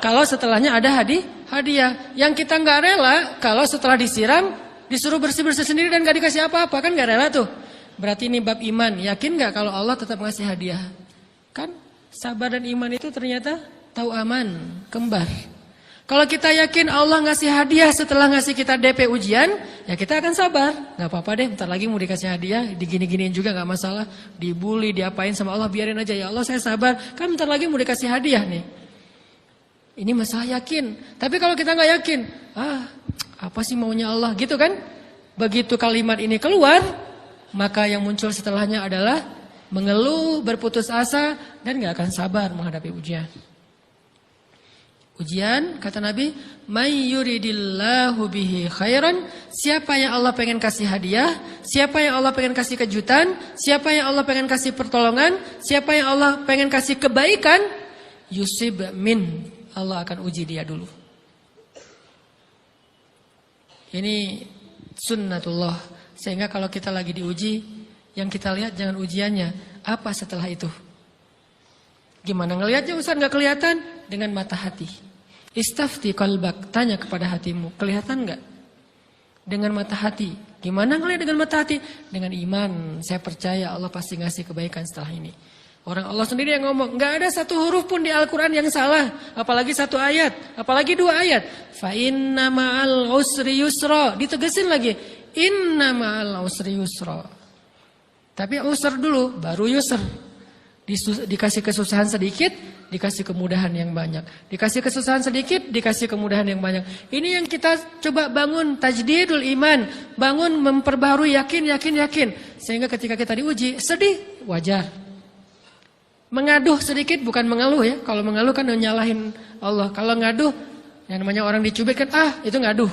Kalau setelahnya ada hadiah. Yang kita gak rela, kalau setelah disiram, disuruh bersih-bersih sendiri dan gak dikasih apa-apa. Kan gak rela tuh. Berarti ini bab iman. Yakin nggak kalau Allah tetap ngasih hadiah? Kan sabar dan iman itu ternyata tahu aman, kembar. Kalau kita yakin Allah ngasih hadiah setelah ngasih kita DP ujian, ya kita akan sabar. Gak apa-apa deh, bentar lagi mau dikasih hadiah, digini-giniin juga gak masalah. Dibully, diapain sama Allah, biarin aja. Ya Allah saya sabar, kan bentar lagi mau dikasih hadiah nih. Ini masalah yakin. Tapi kalau kita gak yakin, apa sih maunya Allah gitu kan? Begitu kalimat ini keluar, maka yang muncul setelahnya adalah mengeluh, berputus asa, dan gak akan sabar menghadapi ujian. Ujian, kata Nabi, may yuridillahu bihi khairan, siapa yang Allah pengen kasih hadiah, siapa yang Allah pengen kasih kejutan, siapa yang Allah pengen kasih pertolongan, siapa yang Allah pengen kasih kebaikan, yusib min, Allah akan uji dia dulu. Ini sunnatullah. Sehingga kalau kita lagi diuji, yang kita lihat jangan ujiannya, apa setelah itu. Gimana ngelihatnya Ustaz gak kelihatan? Dengan mata hati. Istafti qalbak, tanya kepada hatimu, kelihatan gak? Dengan mata hati. Gimana ngelihat dengan mata hati? Dengan iman, saya percaya Allah pasti ngasih kebaikan setelah ini. Orang Allah sendiri yang ngomong, gak ada satu huruf pun di Al-Quran yang salah. Apalagi satu ayat, apalagi dua ayat. Fa inna ma'al usri yusra, ditegesin lagi. Inna ma'al usri yusra. Tapi usr dulu, baru yusr. Dikasih kesusahan sedikit, dikasih kemudahan yang banyak. Dikasih kesusahan sedikit, dikasih kemudahan yang banyak. Ini yang kita coba bangun tajdidul iman. Bangun memperbaharui yakin. Sehingga ketika kita diuji, sedih, wajar. Mengaduh sedikit bukan mengeluh ya. Kalau mengeluh kan nyalahin Allah. Kalau ngaduh, yang namanya orang dicubit kan, itu ngaduh.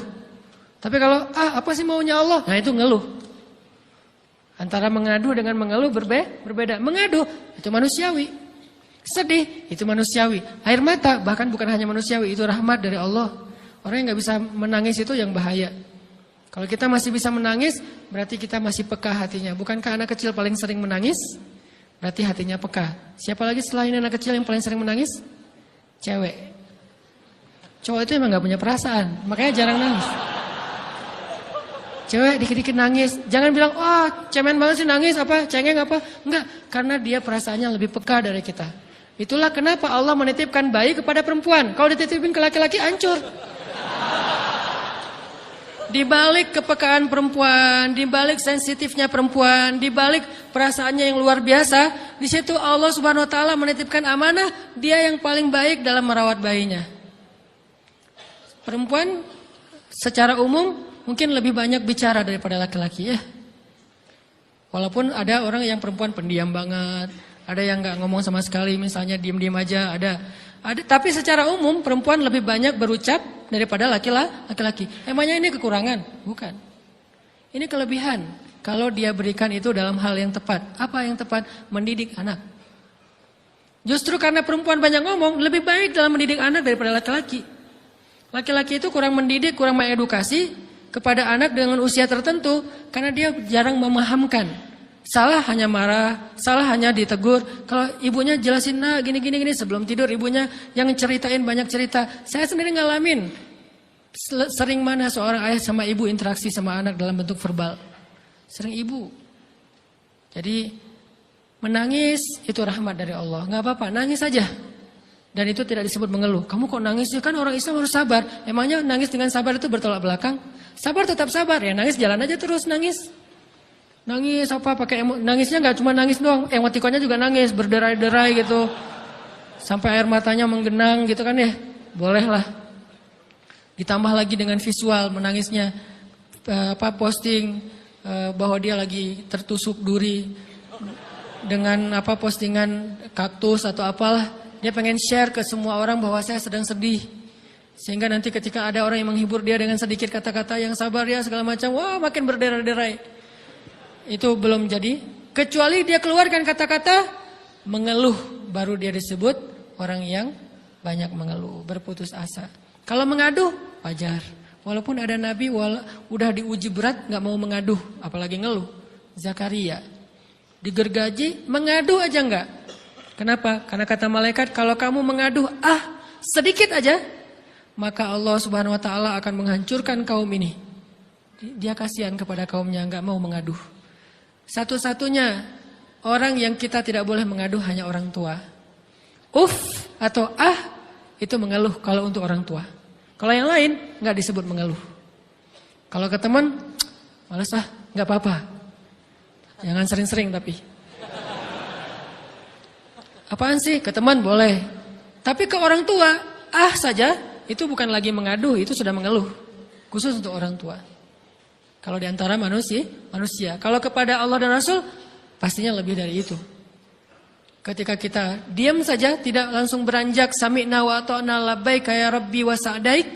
Tapi kalau, apa sih maunya Allah? Nah itu ngeluh. Antara mengadu dengan mengeluh berbeda. Mengadu itu manusiawi. Sedih itu manusiawi. Air mata bahkan bukan hanya manusiawi, itu rahmat dari Allah. Orang yang gak bisa menangis itu yang bahaya. Kalau kita masih bisa menangis, berarti kita masih peka hatinya. Bukankah anak kecil paling sering menangis? Berarti hatinya peka. Siapa lagi selain anak kecil yang paling sering menangis? Cewek. Cowok itu emang gak punya perasaan, makanya jarang nangis. Cewek dikit-dikit nangis, jangan bilang, cemen banget sih nangis, cengeng apa. Enggak, karena dia perasaannya lebih peka dari kita. Itulah kenapa Allah menitipkan bayi kepada perempuan. Kalau dititipin ke laki-laki, hancur. Di balik kepekaan perempuan, di balik sensitifnya perempuan, di balik perasaannya yang luar biasa, di situ Allah Subhanahu wa taala menitipkan amanah, dia yang paling baik dalam merawat bayinya. Perempuan secara umum mungkin lebih banyak bicara daripada laki-laki ya. Walaupun ada orang yang perempuan pendiam banget, ada yang nggak ngomong sama sekali, misalnya diem-diem aja, ada. Tapi secara umum perempuan lebih banyak berucap daripada laki-laki. Emangnya ini kekurangan? Bukan. Ini kelebihan. Kalau dia berikan itu dalam hal yang tepat. Apa yang tepat? Mendidik anak. Justru karena perempuan banyak ngomong, lebih baik dalam mendidik anak daripada laki-laki. Laki-laki itu kurang mendidik, kurang mengedukasi kepada anak dengan usia tertentu karena dia jarang memahamkan. Salah hanya marah, salah hanya ditegur. Kalau ibunya jelasin gini sebelum tidur ibunya yang ceritain banyak cerita. Saya sendiri ngalamin sering mana seorang ayah sama ibu interaksi sama anak dalam bentuk verbal. Sering ibu. Jadi menangis itu rahmat dari Allah. Nggak apa-apa, nangis saja. Dan itu tidak disebut mengeluh. Kamu kok nangis? Ya kan orang Islam harus sabar. Emangnya nangis dengan sabar itu bertolak belakang? Sabar tetap sabar. Ya nangis jalan aja terus nangis. Nangis pakai nangisnya nggak cuma nangis doang. Emotikonnya juga nangis, berderai-derai gitu. Sampai air matanya menggenang gitu kan ya. Boleh lah. Ditambah lagi dengan visual menangisnya. Posting bahwa dia lagi tertusuk duri. Dengan postingan kaktus atau apalah. Dia pengen share ke semua orang bahwa saya sedang sedih. Sehingga nanti ketika ada orang yang menghibur dia dengan sedikit kata-kata yang sabar ya segala macam. Wah makin berderai-derai. Itu belum jadi. Kecuali dia keluarkan kata-kata mengeluh. Baru dia disebut orang yang banyak mengeluh. Berputus asa. Kalau mengaduh wajar. Walaupun ada nabi udah diuji berat gak mau mengaduh. Apalagi ngeluh. Zakaria. Digergaji mengadu aja enggak. Kenapa? Karena kata malaikat kalau kamu mengaduh sedikit aja, maka Allah Subhanahu wa taala akan menghancurkan kaum ini. Dia kasihan kepada kaumnya, enggak mau mengaduh. Satu-satunya orang yang kita tidak boleh mengadu hanya orang tua. Atau itu mengeluh kalau untuk orang tua. Kalau yang lain nggak disebut mengeluh. Kalau ke teman, malas nggak apa-apa. Jangan sering-sering tapi. Apaan sih? Ke teman boleh. Tapi ke orang tua, saja, itu bukan lagi mengadu, itu sudah mengeluh. Khusus untuk orang tua. Kalau di antara manusia. Kalau kepada Allah dan Rasul, pastinya lebih dari itu. Ketika kita diam saja, tidak langsung beranjak sami'na wa ata'na labbaik ya rabbi wa sa'daik,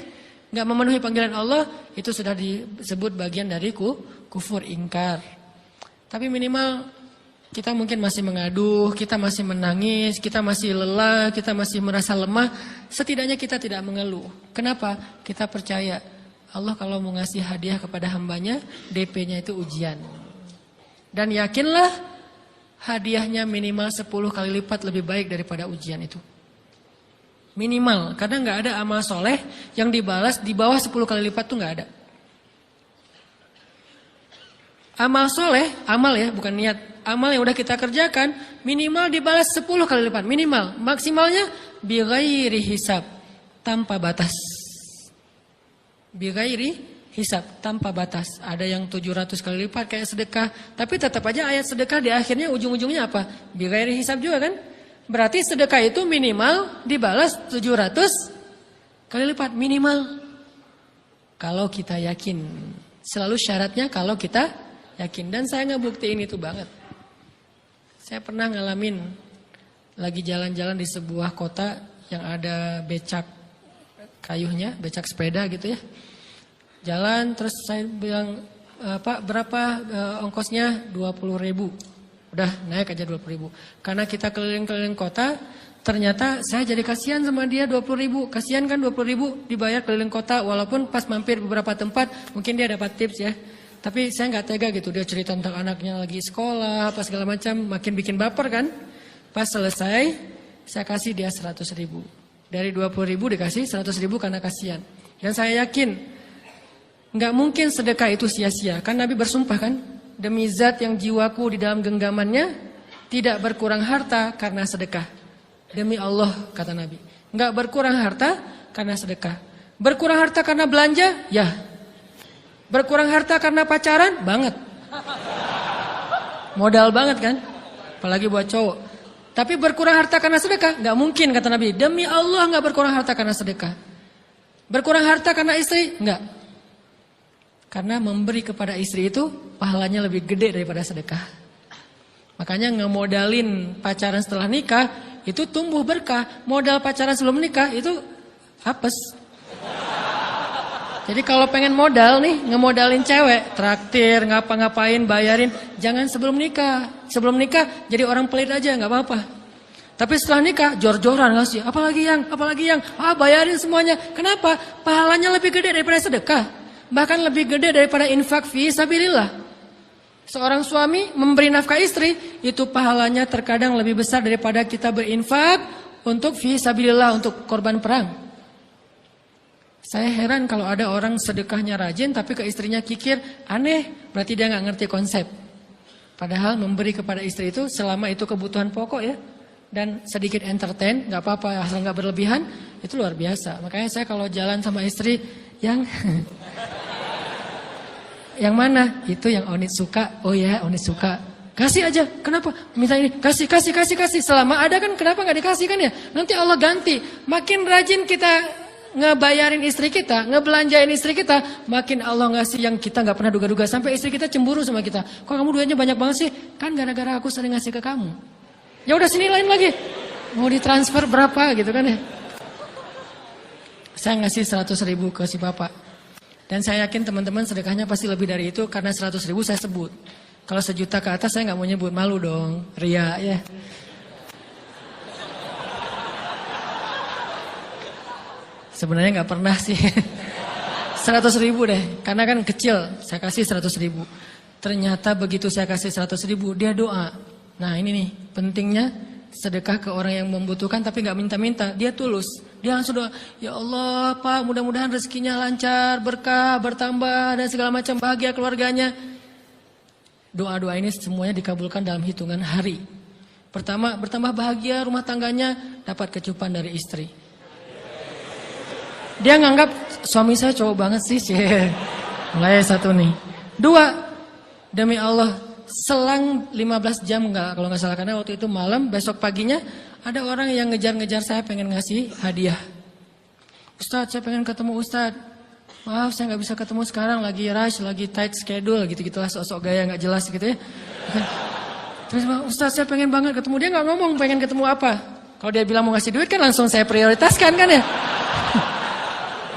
enggak memenuhi panggilan Allah, itu sudah disebut bagian dari kufur ingkar. Tapi minimal kita mungkin masih mengaduh, kita masih menangis, kita masih lelah, kita masih merasa lemah, setidaknya kita tidak mengeluh. Kenapa? Kita percaya Allah kalau mau ngasih hadiah kepada hambanya, DP-nya itu ujian. Dan yakinlah hadiahnya minimal 10 kali lipat lebih baik daripada ujian itu. Minimal, karena nggak ada amal soleh yang dibalas di bawah 10 kali lipat tuh nggak ada. Amal soleh, amal ya bukan niat. Amal yang udah kita kerjakan minimal dibalas 10 kali lipat. Minimal, maksimalnya bighairi hisab, tanpa batas. Bighairi hisab, tanpa batas. Ada yang 700 kali lipat kayak sedekah. Tapi tetap aja ayat sedekah di akhirnya ujung-ujungnya apa? Bighairi hisab juga kan? Berarti sedekah itu minimal dibalas 700 kali lipat. Minimal. Kalau kita yakin. Selalu syaratnya kalau kita yakin. Dan saya ngebuktiin itu banget. Saya pernah ngalamin lagi jalan-jalan di sebuah kota yang ada becak kayuhnya, becak sepeda gitu ya. Jalan terus saya bilang, Pak berapa ongkosnya? 20.000. Udah naik aja 20.000. Karena kita keliling-keliling kota, ternyata saya jadi kasihan sama dia 20.000. Kasihan kan 20.000 dibayar keliling kota, walaupun pas mampir beberapa tempat mungkin dia dapat tips ya. Tapi saya nggak tega gitu, dia cerita tentang anaknya lagi sekolah, apa segala macam, makin bikin baper kan. Pas selesai, saya kasih dia 100.000. Dari 20.000 dikasih 100.000 karena kasihan. Dan saya yakin nggak mungkin sedekah itu sia-sia. Kan Nabi bersumpah kan, demi zat yang jiwaku di dalam genggamannya, tidak berkurang harta karena sedekah. Demi Allah kata Nabi, nggak berkurang harta karena sedekah. Berkurang harta karena belanja? Ya. Berkurang harta karena pacaran? Banget. Modal banget kan? Apalagi buat cowok. Tapi berkurang harta karena sedekah? Nggak mungkin kata Nabi. Demi Allah nggak berkurang harta karena sedekah. Berkurang harta karena istri? Nggak. Karena memberi kepada istri itu pahalanya lebih gede daripada sedekah. Makanya ngemodalin pacaran setelah nikah itu tumbuh berkah. Modal pacaran sebelum nikah itu apes. Jadi kalau pengen modal nih, ngemodalin cewek, traktir, ngapa-ngapain, bayarin, jangan sebelum nikah. Sebelum nikah jadi orang pelit aja, nggak apa-apa. Tapi setelah nikah jor-joran ngasih, apalagi yang, bayarin semuanya. Kenapa? Pahalanya lebih gede daripada sedekah. Bahkan lebih gede daripada infak fi sabilillah. Seorang suami memberi nafkah istri, itu pahalanya terkadang lebih besar daripada kita berinfak untuk fi sabilillah, untuk korban perang. Saya heran kalau ada orang sedekahnya rajin tapi ke istrinya kikir, aneh, berarti dia nggak ngerti konsep. Padahal memberi kepada istri itu selama itu kebutuhan pokok ya, dan sedikit entertain, nggak apa-apa asal nggak berlebihan, itu luar biasa. Makanya saya kalau jalan sama istri yang yang mana? Itu yang Onit suka. Oh ya, Onit suka. Kasih aja. Kenapa? Minta ini. Kasih. Selama ada kan kenapa nggak dikasih kan ya? Nanti Allah ganti. Makin rajin kita ngebayarin istri kita, ngebelanjain istri kita, makin Allah ngasih yang kita nggak pernah duga-duga. Sampai istri kita cemburu sama kita. Kok kamu duitnya banyak banget sih? Kan gara-gara aku sering ngasih ke kamu. Ya udah sini lain lagi. Mau ditransfer berapa gitu kan ya? Saya ngasih 100.000 ke si bapak. Dan saya yakin teman-teman sedekahnya pasti lebih dari itu karena 100.000 saya sebut. Kalau 1 juta ke atas saya nggak mau nyebut, malu dong, ria ya. Sebenarnya nggak pernah sih. 100.000 deh, karena kan kecil, saya kasih 100.000. Ternyata begitu saya kasih 100.000, dia doa. Nah ini nih pentingnya sedekah ke orang yang membutuhkan tapi nggak minta-minta, dia tulus. Dia langsung doa, ya Allah Pak mudah-mudahan rezekinya lancar, berkah, bertambah dan segala macam, bahagia keluarganya. Doa-doa ini semuanya dikabulkan dalam hitungan hari. Pertama, bertambah bahagia rumah tangganya, dapat kecupan dari istri. Dia nganggap suami saya cowok banget sih. Mulai satu nih. Dua, demi Allah, selang 15 jam kalau nggak salah, karena waktu itu malam, besok paginya ada orang yang ngejar-ngejar saya pengen ngasih hadiah. Ustadz, saya pengen ketemu Ustadz. Maaf, saya nggak bisa ketemu sekarang, lagi rush, lagi tight schedule, gitu-gitulah, sok-sok gaya nggak jelas gitu ya. Terus Ustadz, saya pengen banget ketemu. Dia nggak ngomong pengen ketemu apa. Kalau dia bilang mau ngasih duit kan langsung saya prioritaskan kan ya.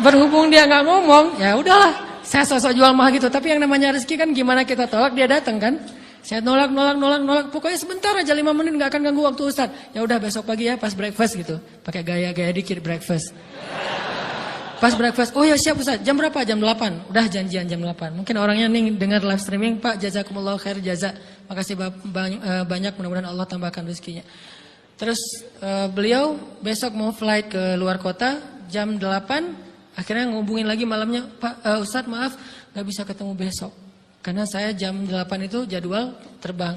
Berhubung dia nggak ngomong, ya udahlah. Saya sosok jual mahal gitu. Tapi yang namanya rezeki kan gimana kita tolak, dia datang kan. Saya nolak. Pokoknya sebentar aja 5 menit nggak akan ganggu waktu Ustadz. Ya udah besok pagi ya pas breakfast gitu. Pakai gaya-gaya dikit breakfast. Pas breakfast, oh ya siap Ustadz. Jam berapa? Jam 8. Udah janjian jam 8. Mungkin orangnya nih dengar live streaming, Pak jazakumullah khair jaza. Makasih banyak, mudah-mudahan Allah tambahkan rezekinya. Terus beliau besok mau flight ke luar kota jam 8. Akhirnya ngubungin lagi malamnya, Pak Ustadz maaf gak bisa ketemu besok. Karena saya jam 8 itu jadwal terbang.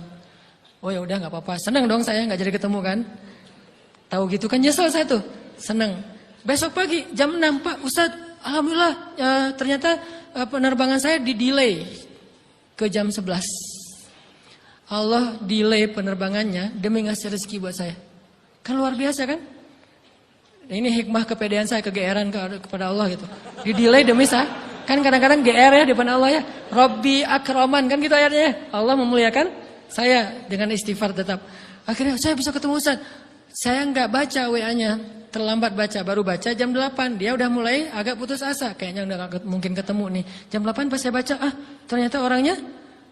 Oh ya udah gak apa-apa, senang dong saya gak jadi ketemu kan. Tahu gitu kan nyesel saya tuh, senang. Besok pagi jam 6, Pak Ustadz alhamdulillah ternyata penerbangan saya di-delay ke jam 11. Allah delay penerbangannya demi ngasih rezeki buat saya. Kan luar biasa kan? Ini hikmah kepedean saya, kegeeran kepada Allah gitu. Di-delay demi saya. Kan kadang-kadang GR ya depan Allah ya. Robbi akraman kan gitu ayatnya. Allah memuliakan saya dengan istighfar tetap. Akhirnya saya bisa ketemu Ustaz. Saya nggak baca WA-nya. Terlambat baca, baru baca jam 8. Dia udah mulai agak putus asa. Kayaknya udah gak mungkin ketemu nih. Jam 8 pas saya baca, ternyata orangnya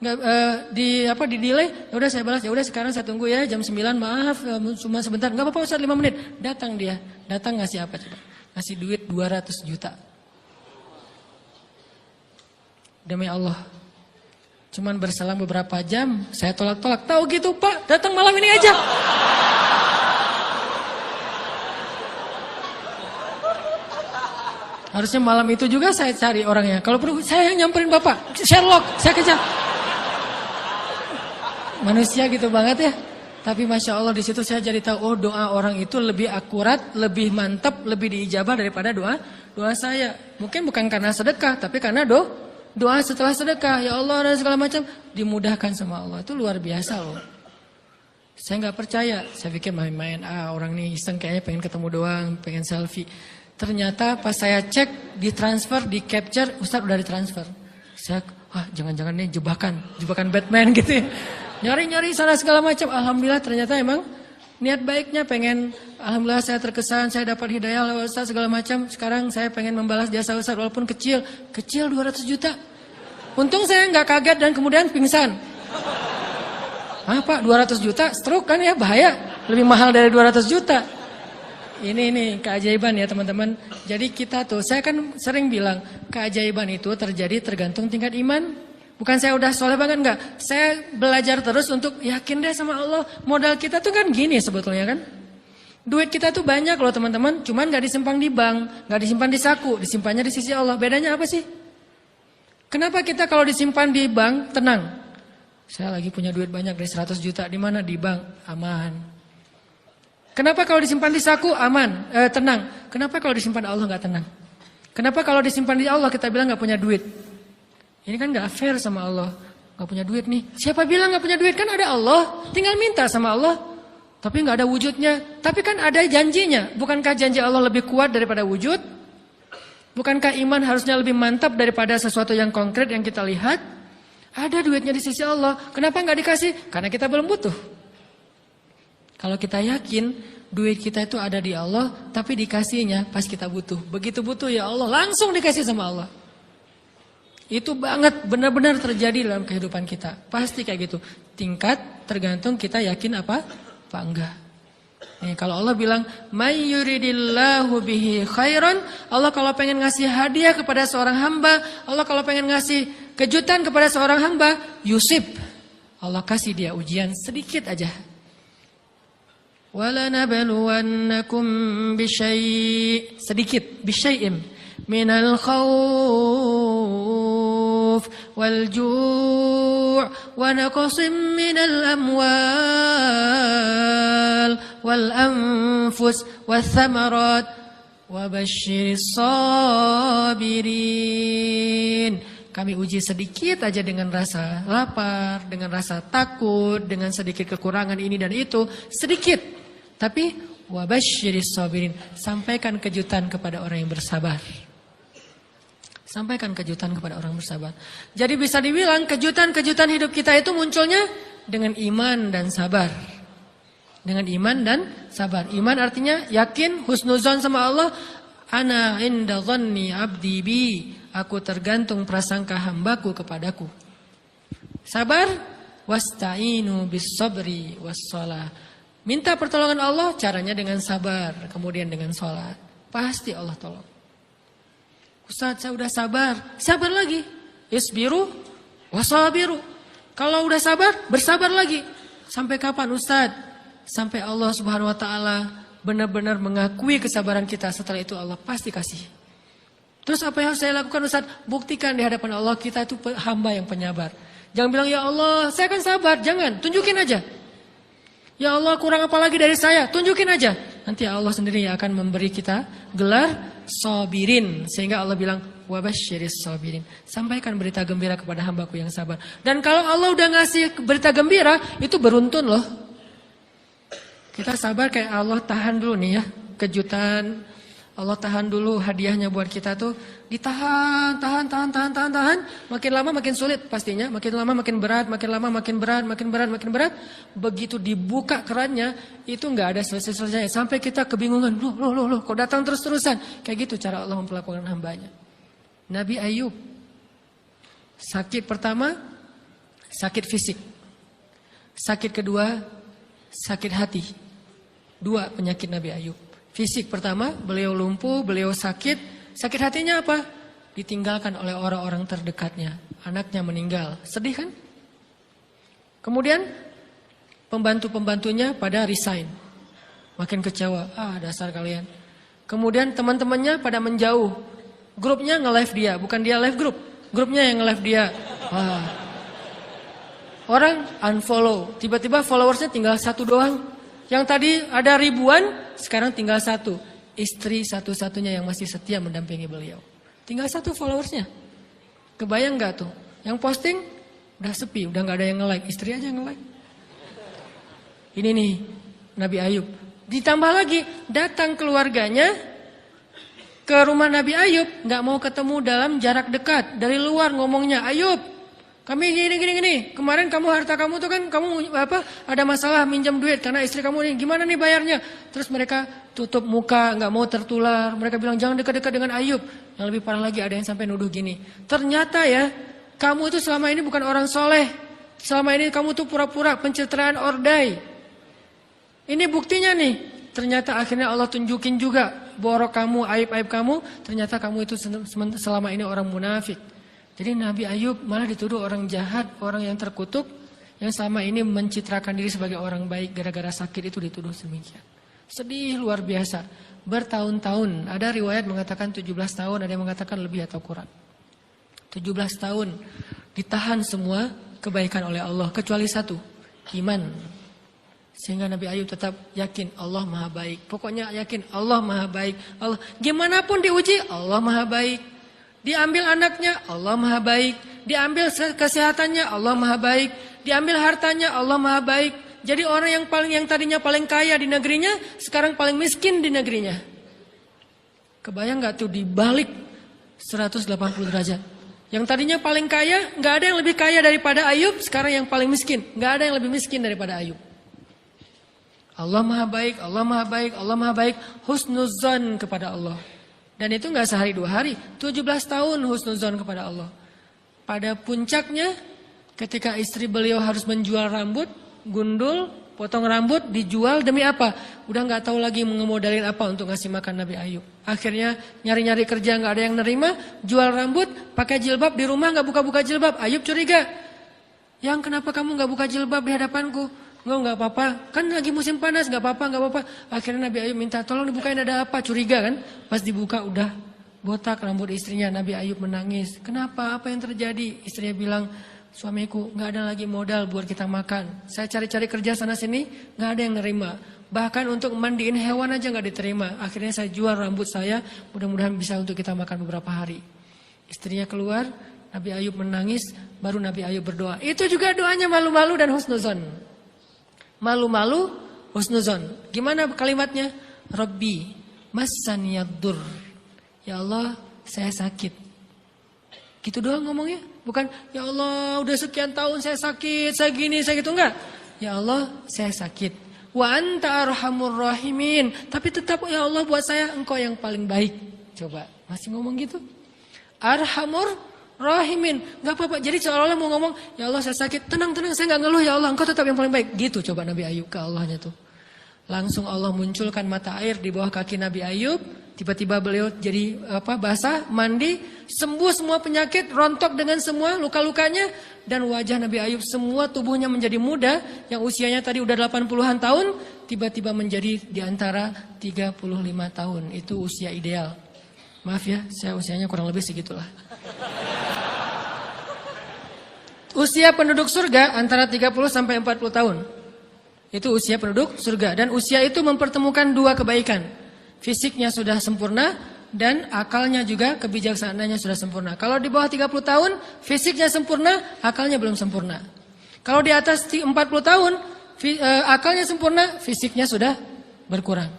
nggak di delay. Ya udah saya balas, ya udah sekarang saya tunggu ya jam 9, maaf cuma sebentar. Enggak apa-apa Ustaz, 5 menit. Datang dia. Datang ngasih apa coba? Ngasih duit 200 juta. Demi Allah. Cuman berselang beberapa jam saya tolak-tolak. Tahu gitu Pak, datang malam ini aja. Harusnya malam itu juga saya cari orangnya. Kalau perlu saya yang nyamperin Bapak. Sherlock, saya kejar. Manusia gitu banget ya. Tapi Masya Allah di situ saya jadi tahu, oh doa orang itu lebih akurat, lebih mantap, lebih diijabah daripada doa saya. Mungkin bukan karena sedekah, tapi karena doa setelah sedekah. Ya Allah dan segala macam dimudahkan sama Allah. Itu luar biasa loh. Saya nggak percaya. Saya pikir main-main. Orang ini iseng kayaknya pengen ketemu doang, pengen selfie. Ternyata pas saya cek, ditransfer, di capture, Ustadz udah ditransfer. Saya, jangan-jangan ini jebakan Batman gitu ya. Nyari-nyari sana segala macam. Alhamdulillah ternyata emang niat baiknya pengen, alhamdulillah saya terkesan, saya dapat hidayah lewat Ustaz segala macam. Sekarang saya pengen membalas jasa Ustaz walaupun kecil 200 juta. Untung saya nggak kaget dan kemudian pingsan. Pak 200 juta stroke kan ya, bahaya. Lebih mahal dari 200 juta. Ini keajaiban ya teman-teman. Jadi kita tuh, saya kan sering bilang keajaiban itu terjadi tergantung tingkat iman. Bukan saya udah soleh banget, enggak. Saya belajar terus untuk yakin deh sama Allah. Modal kita tuh kan gini sebetulnya kan. Duit kita tuh banyak loh teman-teman. Cuman gak disimpan di bank, gak disimpan di saku. Disimpannya di sisi Allah. Bedanya apa sih? Kenapa kita kalau disimpan di bank tenang? Saya lagi punya duit banyak dari 100 juta. Di mana? Di bank. Aman. Kenapa kalau disimpan di saku? Aman. Tenang. Kenapa kalau disimpan di Allah gak tenang? Kenapa kalau disimpan di Allah kita bilang gak punya duit? Ini kan gak fair sama Allah. Gak punya duit nih. Siapa bilang gak punya duit? Kan ada Allah. Tinggal minta sama Allah. Tapi gak ada wujudnya. Tapi kan ada janjinya. Bukankah janji Allah lebih kuat daripada wujud? Bukankah iman harusnya lebih mantap daripada sesuatu yang konkret yang kita lihat? Ada duitnya di sisi Allah. Kenapa gak dikasih? Karena kita belum butuh. Kalau kita yakin duit kita itu ada di Allah, tapi dikasihnya pas kita butuh. Begitu butuh ya Allah, langsung dikasih sama Allah. Itu banget benar-benar terjadi dalam kehidupan kita. Pasti kayak gitu. Tingkat tergantung kita yakin apa enggak. Nih, kalau Allah bilang, "May yuridillahu bihi khairan", Allah kalau pengen ngasih hadiah kepada seorang hamba, Allah kalau pengen ngasih kejutan kepada seorang hamba, yusib. Allah kasih dia ujian sedikit aja. وَلَنَبْلُوَنَّكُمْ بِشَيْءٍ sedikit, bisyai'im minal khawf wal ju' ونقص من الأموال والأنفس والثمرات وبشر الصابرين. Kami uji sedikit aja dengan rasa lapar, dengan rasa takut, dengan sedikit kekurangan ini dan itu, sedikit. Tapi wabasyiris sabirin, sampaikan kejutan kepada orang yang bersabar. Sampaikan kejutan kepada orang bersabar. Jadi bisa dibilang kejutan-kejutan hidup kita itu munculnya dengan iman dan sabar. Dengan iman dan sabar. Iman artinya yakin, husnuzon sama Allah. Ana inda dhanni abdi bi. Aku tergantung prasangka hambaku kepadaku. Sabar, wasta'inu bis sabri was shalah. Minta pertolongan Allah, caranya dengan sabar, kemudian dengan sholat. Pasti Allah tolong. Ustaz, saya udah sabar. Sabar lagi. Isbiru wasabiru. Kalau udah sabar, bersabar lagi. Sampai kapan Ustaz? Sampai Allah Subhanahu wa taala benar-benar mengakui kesabaran kita. Setelah itu Allah pasti kasih. Terus apa yang harus saya lakukan Ustaz? Buktikan di hadapan Allah kita itu hamba yang penyabar. Jangan bilang ya Allah saya akan sabar. Jangan, tunjukin aja. Ya Allah kurang apa lagi dari saya? Tunjukin aja. Nanti Allah sendiri yang akan memberi kita gelar sabirin. Sehingga Allah bilang wabasyiris sabirin. Sampaikan berita gembira kepada hambaku yang sabar. Dan kalau Allah udah ngasih berita gembira, itu beruntun loh. Kita sabar kayak Allah tahan dulu nih ya. Kejutan. Allah tahan dulu hadiahnya buat kita tuh. Ditahan, tahan. Makin lama makin sulit pastinya. Makin lama makin berat, makin lama makin berat, makin berat. Begitu dibuka kerannya, itu nggak ada selesai-selesainya. Sampai kita kebingungan. Loh, kok datang terus-terusan. Kayak gitu cara Allah memperlakukan hambanya. Nabi Ayub. Sakit pertama, sakit fisik. Sakit kedua, sakit hati. 2 penyakit Nabi Ayub. Fisik pertama, beliau lumpuh, beliau sakit. Sakit hatinya apa? Ditinggalkan oleh orang-orang terdekatnya. Anaknya meninggal. Sedih kan? Kemudian pembantu-pembantunya pada resign. Makin kecewa. Dasar kalian. Kemudian teman-temannya pada menjauh. Grupnya nge-live dia. Bukan dia live grup. Grupnya yang nge-live dia. Orang unfollow. Tiba-tiba followersnya tinggal 1 doang. Yang tadi ada ribuan, sekarang tinggal 1. Istri satu-satunya yang masih setia mendampingi beliau. Tinggal 1 followersnya. Kebayang gak tuh? Yang posting udah sepi, udah gak ada yang nge-like. Istri aja yang nge-like. Ini nih Nabi Ayub. Ditambah lagi datang keluarganya ke rumah Nabi Ayub. Gak mau ketemu dalam jarak dekat. Dari luar ngomongnya, Ayub kami gini. Kemarin kamu harta kamu tuh kan kamu ada masalah minjam duit karena istri kamu nih. Gimana nih bayarnya? Terus mereka tutup muka, nggak mau tertular. Mereka bilang jangan dekat-dekat dengan Ayub. Yang lebih parah lagi ada yang sampai nuduh gini. Ternyata ya kamu itu selama ini bukan orang soleh. Selama ini kamu tuh pura-pura pencitraan ordai. Ini buktinya nih. Ternyata akhirnya Allah tunjukin juga borok kamu, aib-aib kamu. Ternyata kamu itu selama ini orang munafik. Jadi Nabi Ayub malah dituduh orang jahat, orang yang terkutuk, yang selama ini mencitrakan diri sebagai orang baik gara-gara sakit itu dituduh demikian. Sedih luar biasa. Bertahun-tahun, ada riwayat mengatakan 17 tahun, ada yang mengatakan lebih atau kurang. 17 tahun ditahan semua kebaikan oleh Allah, kecuali 1, iman. Sehingga Nabi Ayub tetap yakin Allah Maha Baik. Pokoknya yakin Allah Maha Baik. Allah gimana pun diuji, Allah Maha Baik. Diambil anaknya, Allah Maha Baik. Diambil kesehatannya, Allah Maha Baik. Diambil hartanya, Allah Maha Baik. Jadi orang yang tadinya paling kaya di negerinya, sekarang paling miskin di negerinya. Kebayang gak tuh dibalik 180 derajat. Yang tadinya paling kaya, gak ada yang lebih kaya daripada Ayub, sekarang yang paling miskin. Gak ada yang lebih miskin daripada Ayub. Allah Maha Baik, Allah Maha Baik, Allah Maha Baik. Husnuzan kepada Allah. Dan itu gak sehari 2 hari, 17 tahun husnuzon kepada Allah. Pada puncaknya ketika istri beliau harus menjual rambut, gundul, potong rambut, dijual demi apa? Udah gak tahu lagi mengemodalin apa untuk ngasih makan Nabi Ayub. Akhirnya nyari-nyari kerja gak ada yang nerima, jual rambut, pakai jilbab, di rumah gak buka-buka jilbab. Ayub curiga, yang kenapa kamu gak buka jilbab di hadapanku? Enggak apa-apa, kan lagi musim panas, gak apa-apa. Akhirnya Nabi Ayub minta tolong dibukain ada apa, curiga kan. Pas dibuka udah botak rambut istrinya. Nabi Ayub menangis, kenapa, apa yang terjadi? Istrinya bilang, suamiku nggak ada lagi modal buat kita makan. Saya cari-cari kerja sana sini, nggak ada yang nerima. Bahkan untuk mandiin hewan aja nggak diterima. Akhirnya saya jual rambut saya, mudah-mudahan bisa untuk kita makan beberapa hari. Istrinya keluar, Nabi Ayub menangis, baru Nabi Ayub berdoa. Itu juga doanya malu-malu dan husnuzon. Malu-malu, husnuzon. Gimana kalimatnya? Rabbi massaniyaddur. Ya Allah, saya sakit. Gitu doang ngomongnya. Bukan, ya Allah udah sekian tahun saya sakit, saya gini, saya gitu. Enggak. Ya Allah, saya sakit. Wa anta arhamur rahimin. Tapi tetap, ya Allah buat saya engkau yang paling baik. Coba, masih ngomong gitu. Arhamur rahimin. Enggak apa-apa. Jadi seolah-olah mau ngomong, ya Allah saya sakit. Tenang-tenang, saya enggak ngeluh, ya Allah engkau tetap yang paling baik. Gitu coba Nabi Ayub ke Allahnya tuh. Langsung Allah munculkan mata air di bawah kaki Nabi Ayub. Tiba-tiba beliau jadi basah, mandi, sembuh semua penyakit, rontok dengan semua luka-lukanya. Dan wajah Nabi Ayub semua tubuhnya menjadi muda. Yang usianya tadi udah 80-an tahun, tiba-tiba menjadi di antara 35 tahun. Itu usia ideal. Maaf ya, saya usianya kurang lebih segitulah. Usia penduduk surga antara 30 sampai 40 tahun. Itu usia penduduk surga. Dan usia itu mempertemukan dua kebaikan. Fisiknya sudah sempurna dan akalnya juga kebijaksanaannya sudah sempurna. Kalau di bawah 30 tahun, fisiknya sempurna, akalnya belum sempurna. Kalau di atas 40 tahun, akalnya sempurna, fisiknya sudah berkurang.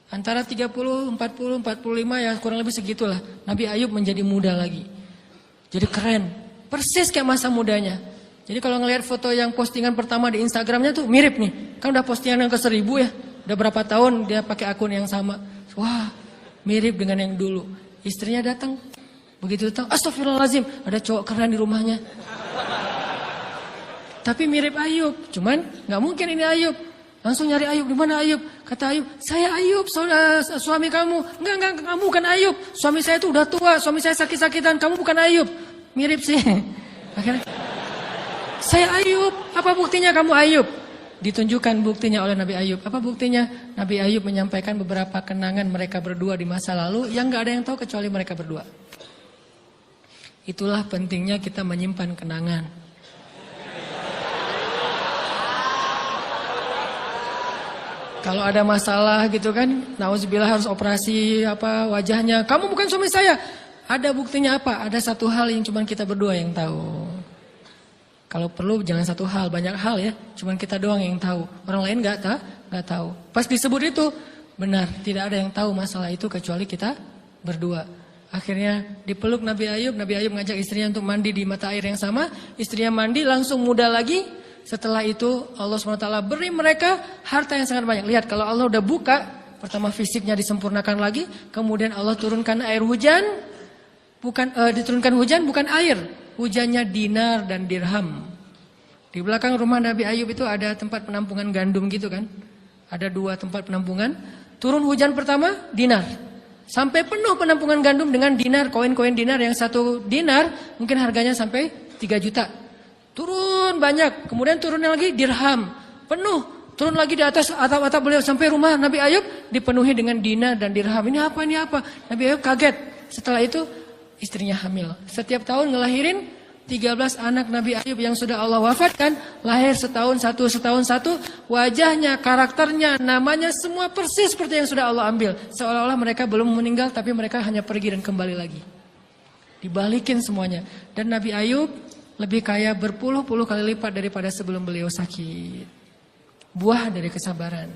Antara 30, 40, 45 ya kurang lebih segitulah. Nabi Ayub menjadi muda lagi. Jadi keren. Persis kayak masa mudanya. Jadi kalau ngelihat foto yang postingan pertama di Instagramnya tuh mirip nih. Kan udah postingan yang ke-1000 ya. Udah berapa tahun dia pakai akun yang sama. Wah, mirip dengan yang dulu. Istrinya datang. Begitu datang, astagfirullahaladzim, ada cowok keren di rumahnya. Tapi mirip Ayub. Cuman gak mungkin ini Ayub. Langsung nyari Ayub, di mana Ayub? Kata Ayub, saya Ayub, suami kamu. Enggak, kamu bukan Ayub. Suami saya itu udah tua, suami saya sakit-sakitan, kamu bukan Ayub. Mirip sih. Akhirnya, saya Ayub, apa buktinya kamu Ayub? Ditunjukkan buktinya oleh Nabi Ayub. Apa buktinya? Nabi Ayub menyampaikan beberapa kenangan mereka berdua di masa lalu yang gak ada yang tahu kecuali mereka berdua. Itulah pentingnya kita menyimpan kenangan. Kalau ada masalah gitu kan, nauzubillah harus operasi wajahnya. Kamu bukan suami saya. Ada buktinya apa? Ada satu hal yang cuma kita berdua yang tahu. Kalau perlu jangan satu hal, banyak hal ya. Cuman kita doang yang tahu. Orang lain nggak tahu. Pas disebut itu benar, tidak ada yang tahu masalah itu kecuali kita berdua. Akhirnya dipeluk Nabi Ayub ngajak istrinya untuk mandi di mata air yang sama. Istrinya mandi langsung muda lagi. Setelah itu Allah SWT beri mereka harta yang sangat banyak. Lihat kalau Allah udah buka, pertama fisiknya disempurnakan lagi, kemudian Allah turunkan air hujan. Diturunkan hujan bukan air. Hujannya dinar dan dirham. Di belakang rumah Nabi Ayub itu ada tempat penampungan gandum gitu kan. Ada 2 tempat penampungan. Turun hujan pertama dinar. Sampai penuh penampungan gandum dengan dinar. Koin-koin dinar yang 1 dinar mungkin harganya sampai 3 juta. Turun banyak. Kemudian turunnya lagi dirham. Penuh. Turun lagi di atas atap-atap beliau. Sampai rumah Nabi Ayub dipenuhi dengan dinar dan dirham. Ini apa? Nabi Ayub kaget. Setelah itu istrinya hamil. Setiap tahun ngelahirin 13 anak Nabi Ayub yang sudah Allah wafatkan. Lahir setahun satu. Wajahnya, karakternya, namanya semua persis seperti yang sudah Allah ambil. Seolah-olah mereka belum meninggal tapi mereka hanya pergi dan kembali lagi. Dibalikin semuanya. Dan Nabi Ayub lebih kaya berpuluh-puluh kali lipat daripada sebelum beliau sakit. Buah dari kesabaran.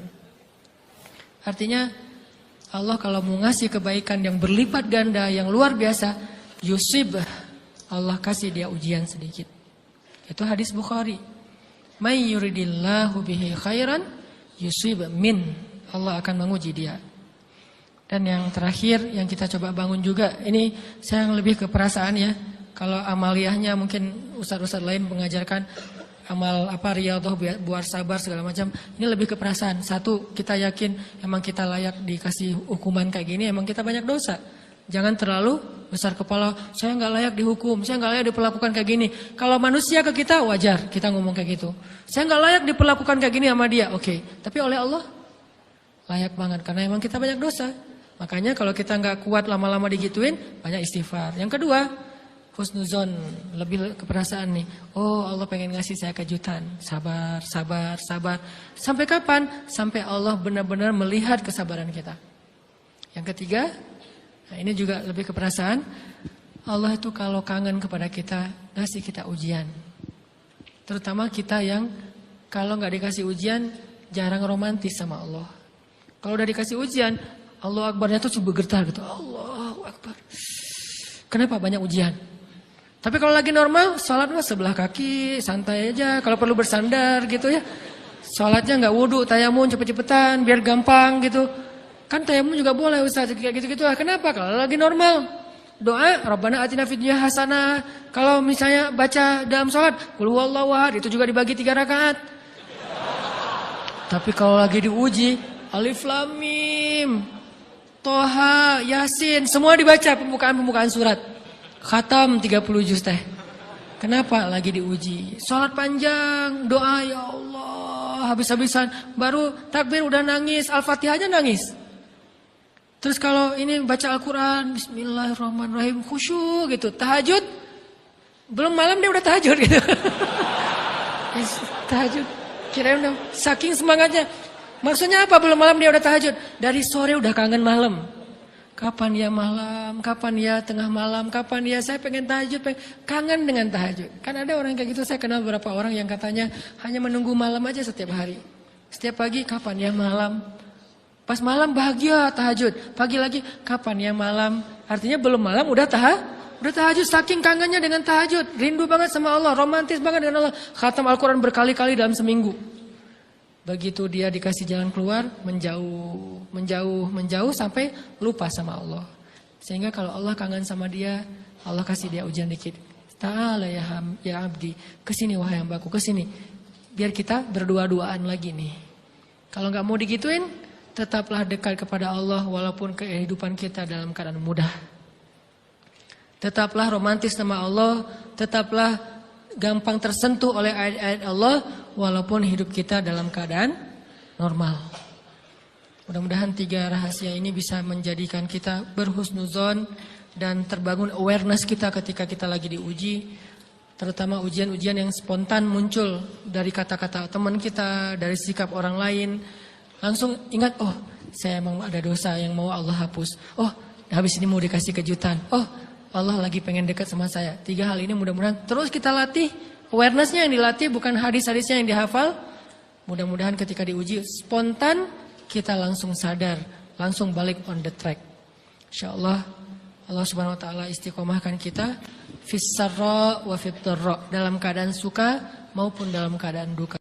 Artinya Allah kalau mau ngasih kebaikan yang berlipat ganda, yang luar biasa, yusib, Allah kasih dia ujian sedikit. Itu hadis Bukhari. May yuridillahu bihi khairan yusib min. Allah akan menguji dia. Dan yang terakhir yang kita coba bangun juga, ini saya lebih ke perasaan ya. Kalau amaliyahnya mungkin ustaz-ustaz lain mengajarkan amal riyadhah buat sabar segala macam. Ini lebih ke perasaan. Satu, kita yakin emang kita layak dikasih hukuman kayak gini, emang kita banyak dosa. Jangan terlalu besar kepala, saya nggak layak dihukum, saya nggak layak diperlakukan kayak gini. Kalau manusia ke kita wajar, kita ngomong kayak gitu. Saya nggak layak diperlakukan kayak gini sama dia, oke. Tapi oleh Allah layak banget karena emang kita banyak dosa. Makanya kalau kita nggak kuat lama-lama digituin, banyak istighfar. Yang kedua, husnuzon, lebih keperasaan nih. Oh, Allah pengen ngasih saya kejutan. Sabar, sabar, sabar. Sampai kapan? Sampai Allah benar-benar melihat kesabaran kita. Yang ketiga, nah ini juga lebih keperasaan. Allah itu kalau kangen kepada kita, ngasih kita ujian. Terutama kita yang kalau nggak dikasih ujian, jarang romantis sama Allah. Kalau udah dikasih ujian, Allah Akbarnya tuh bergetar gitu. Allahu Akbar. Kenapa banyak ujian? Tapi kalau lagi normal, sholat mah sebelah kaki, santai aja. Kalau perlu bersandar gitu ya. Sholatnya nggak wudhu, tayamum cepet-cepetan, biar gampang gitu. Kan tayamum juga boleh Ustaz, kayak gitu-gitu lah. Kenapa? Kalau lagi normal, doa Rabbana atina fid dunya hasanah. Kalau misalnya baca dalam sholat, qul huwallahu ahad, itu juga dibagi 3 rakaat. Tapi kalau lagi diuji, Alif Lam Mim, Toha, Yasin, semua dibaca pembukaan surat. Khatam 30 juz teh. Kenapa? Lagi diuji. Sholat panjang, doa ya Allah, habis-habisan. Baru takbir udah nangis, Al-Fatihah aja nangis. Terus kalau ini baca Al-Quran, Bismillahirrahmanirrahim, khusyuk gitu. Tahajud, belum malam dia udah tahajud gitu. Tahajud, kirain udah saking semangatnya. Maksudnya apa? Belum malam dia udah tahajud. Dari sore udah kangen malam. Kapan ya malam? Kapan ya tengah malam? Kapan ya saya pengen tahajud? Kangen dengan tahajud. Kan ada orang kayak gitu. Saya kenal beberapa orang yang katanya hanya menunggu malam aja setiap hari. Setiap pagi kapan ya malam? Pas malam bahagia tahajud. Pagi lagi kapan ya malam? Artinya belum malam udah tahajud. Saking kangennya dengan tahajud. Rindu banget sama Allah. Romantis banget dengan Allah. Khatam Al-Quran berkali-kali dalam seminggu. Begitu dia dikasih jalan keluar, menjauh sampai lupa sama Allah. Sehingga kalau Allah kangen sama dia, Allah kasih dia ujian dikit. Ta'ala ya abdi, kesini wahai hambaku, kesini. Biar kita berdua-duaan lagi nih. Kalau gak mau digituin, tetaplah dekat kepada Allah walaupun kehidupan kita dalam keadaan mudah. Tetaplah romantis sama Allah, tetaplah gampang tersentuh oleh ayat-ayat Allah walaupun hidup kita dalam keadaan normal. Mudah-mudahan 3 rahasia ini bisa menjadikan kita berhusnuzon dan terbangun awareness kita ketika kita lagi diuji. Terutama ujian-ujian yang spontan muncul dari kata-kata teman kita, dari sikap orang lain. Langsung ingat, oh saya emang ada dosa yang mau Allah hapus. Oh habis ini mau dikasih kejutan. Oh Allah lagi pengen dekat sama saya. 3 hal ini mudah-mudahan terus kita latih. Awarenessnya yang dilatih bukan hadis-hadisnya yang dihafal. Mudah-mudahan ketika diuji spontan kita langsung sadar. Langsung balik on the track. InsyaAllah Allah subhanahu wa ta'ala istiqomahkan kita. Fis sarra wa fit dharra. Dalam keadaan suka maupun dalam keadaan duka.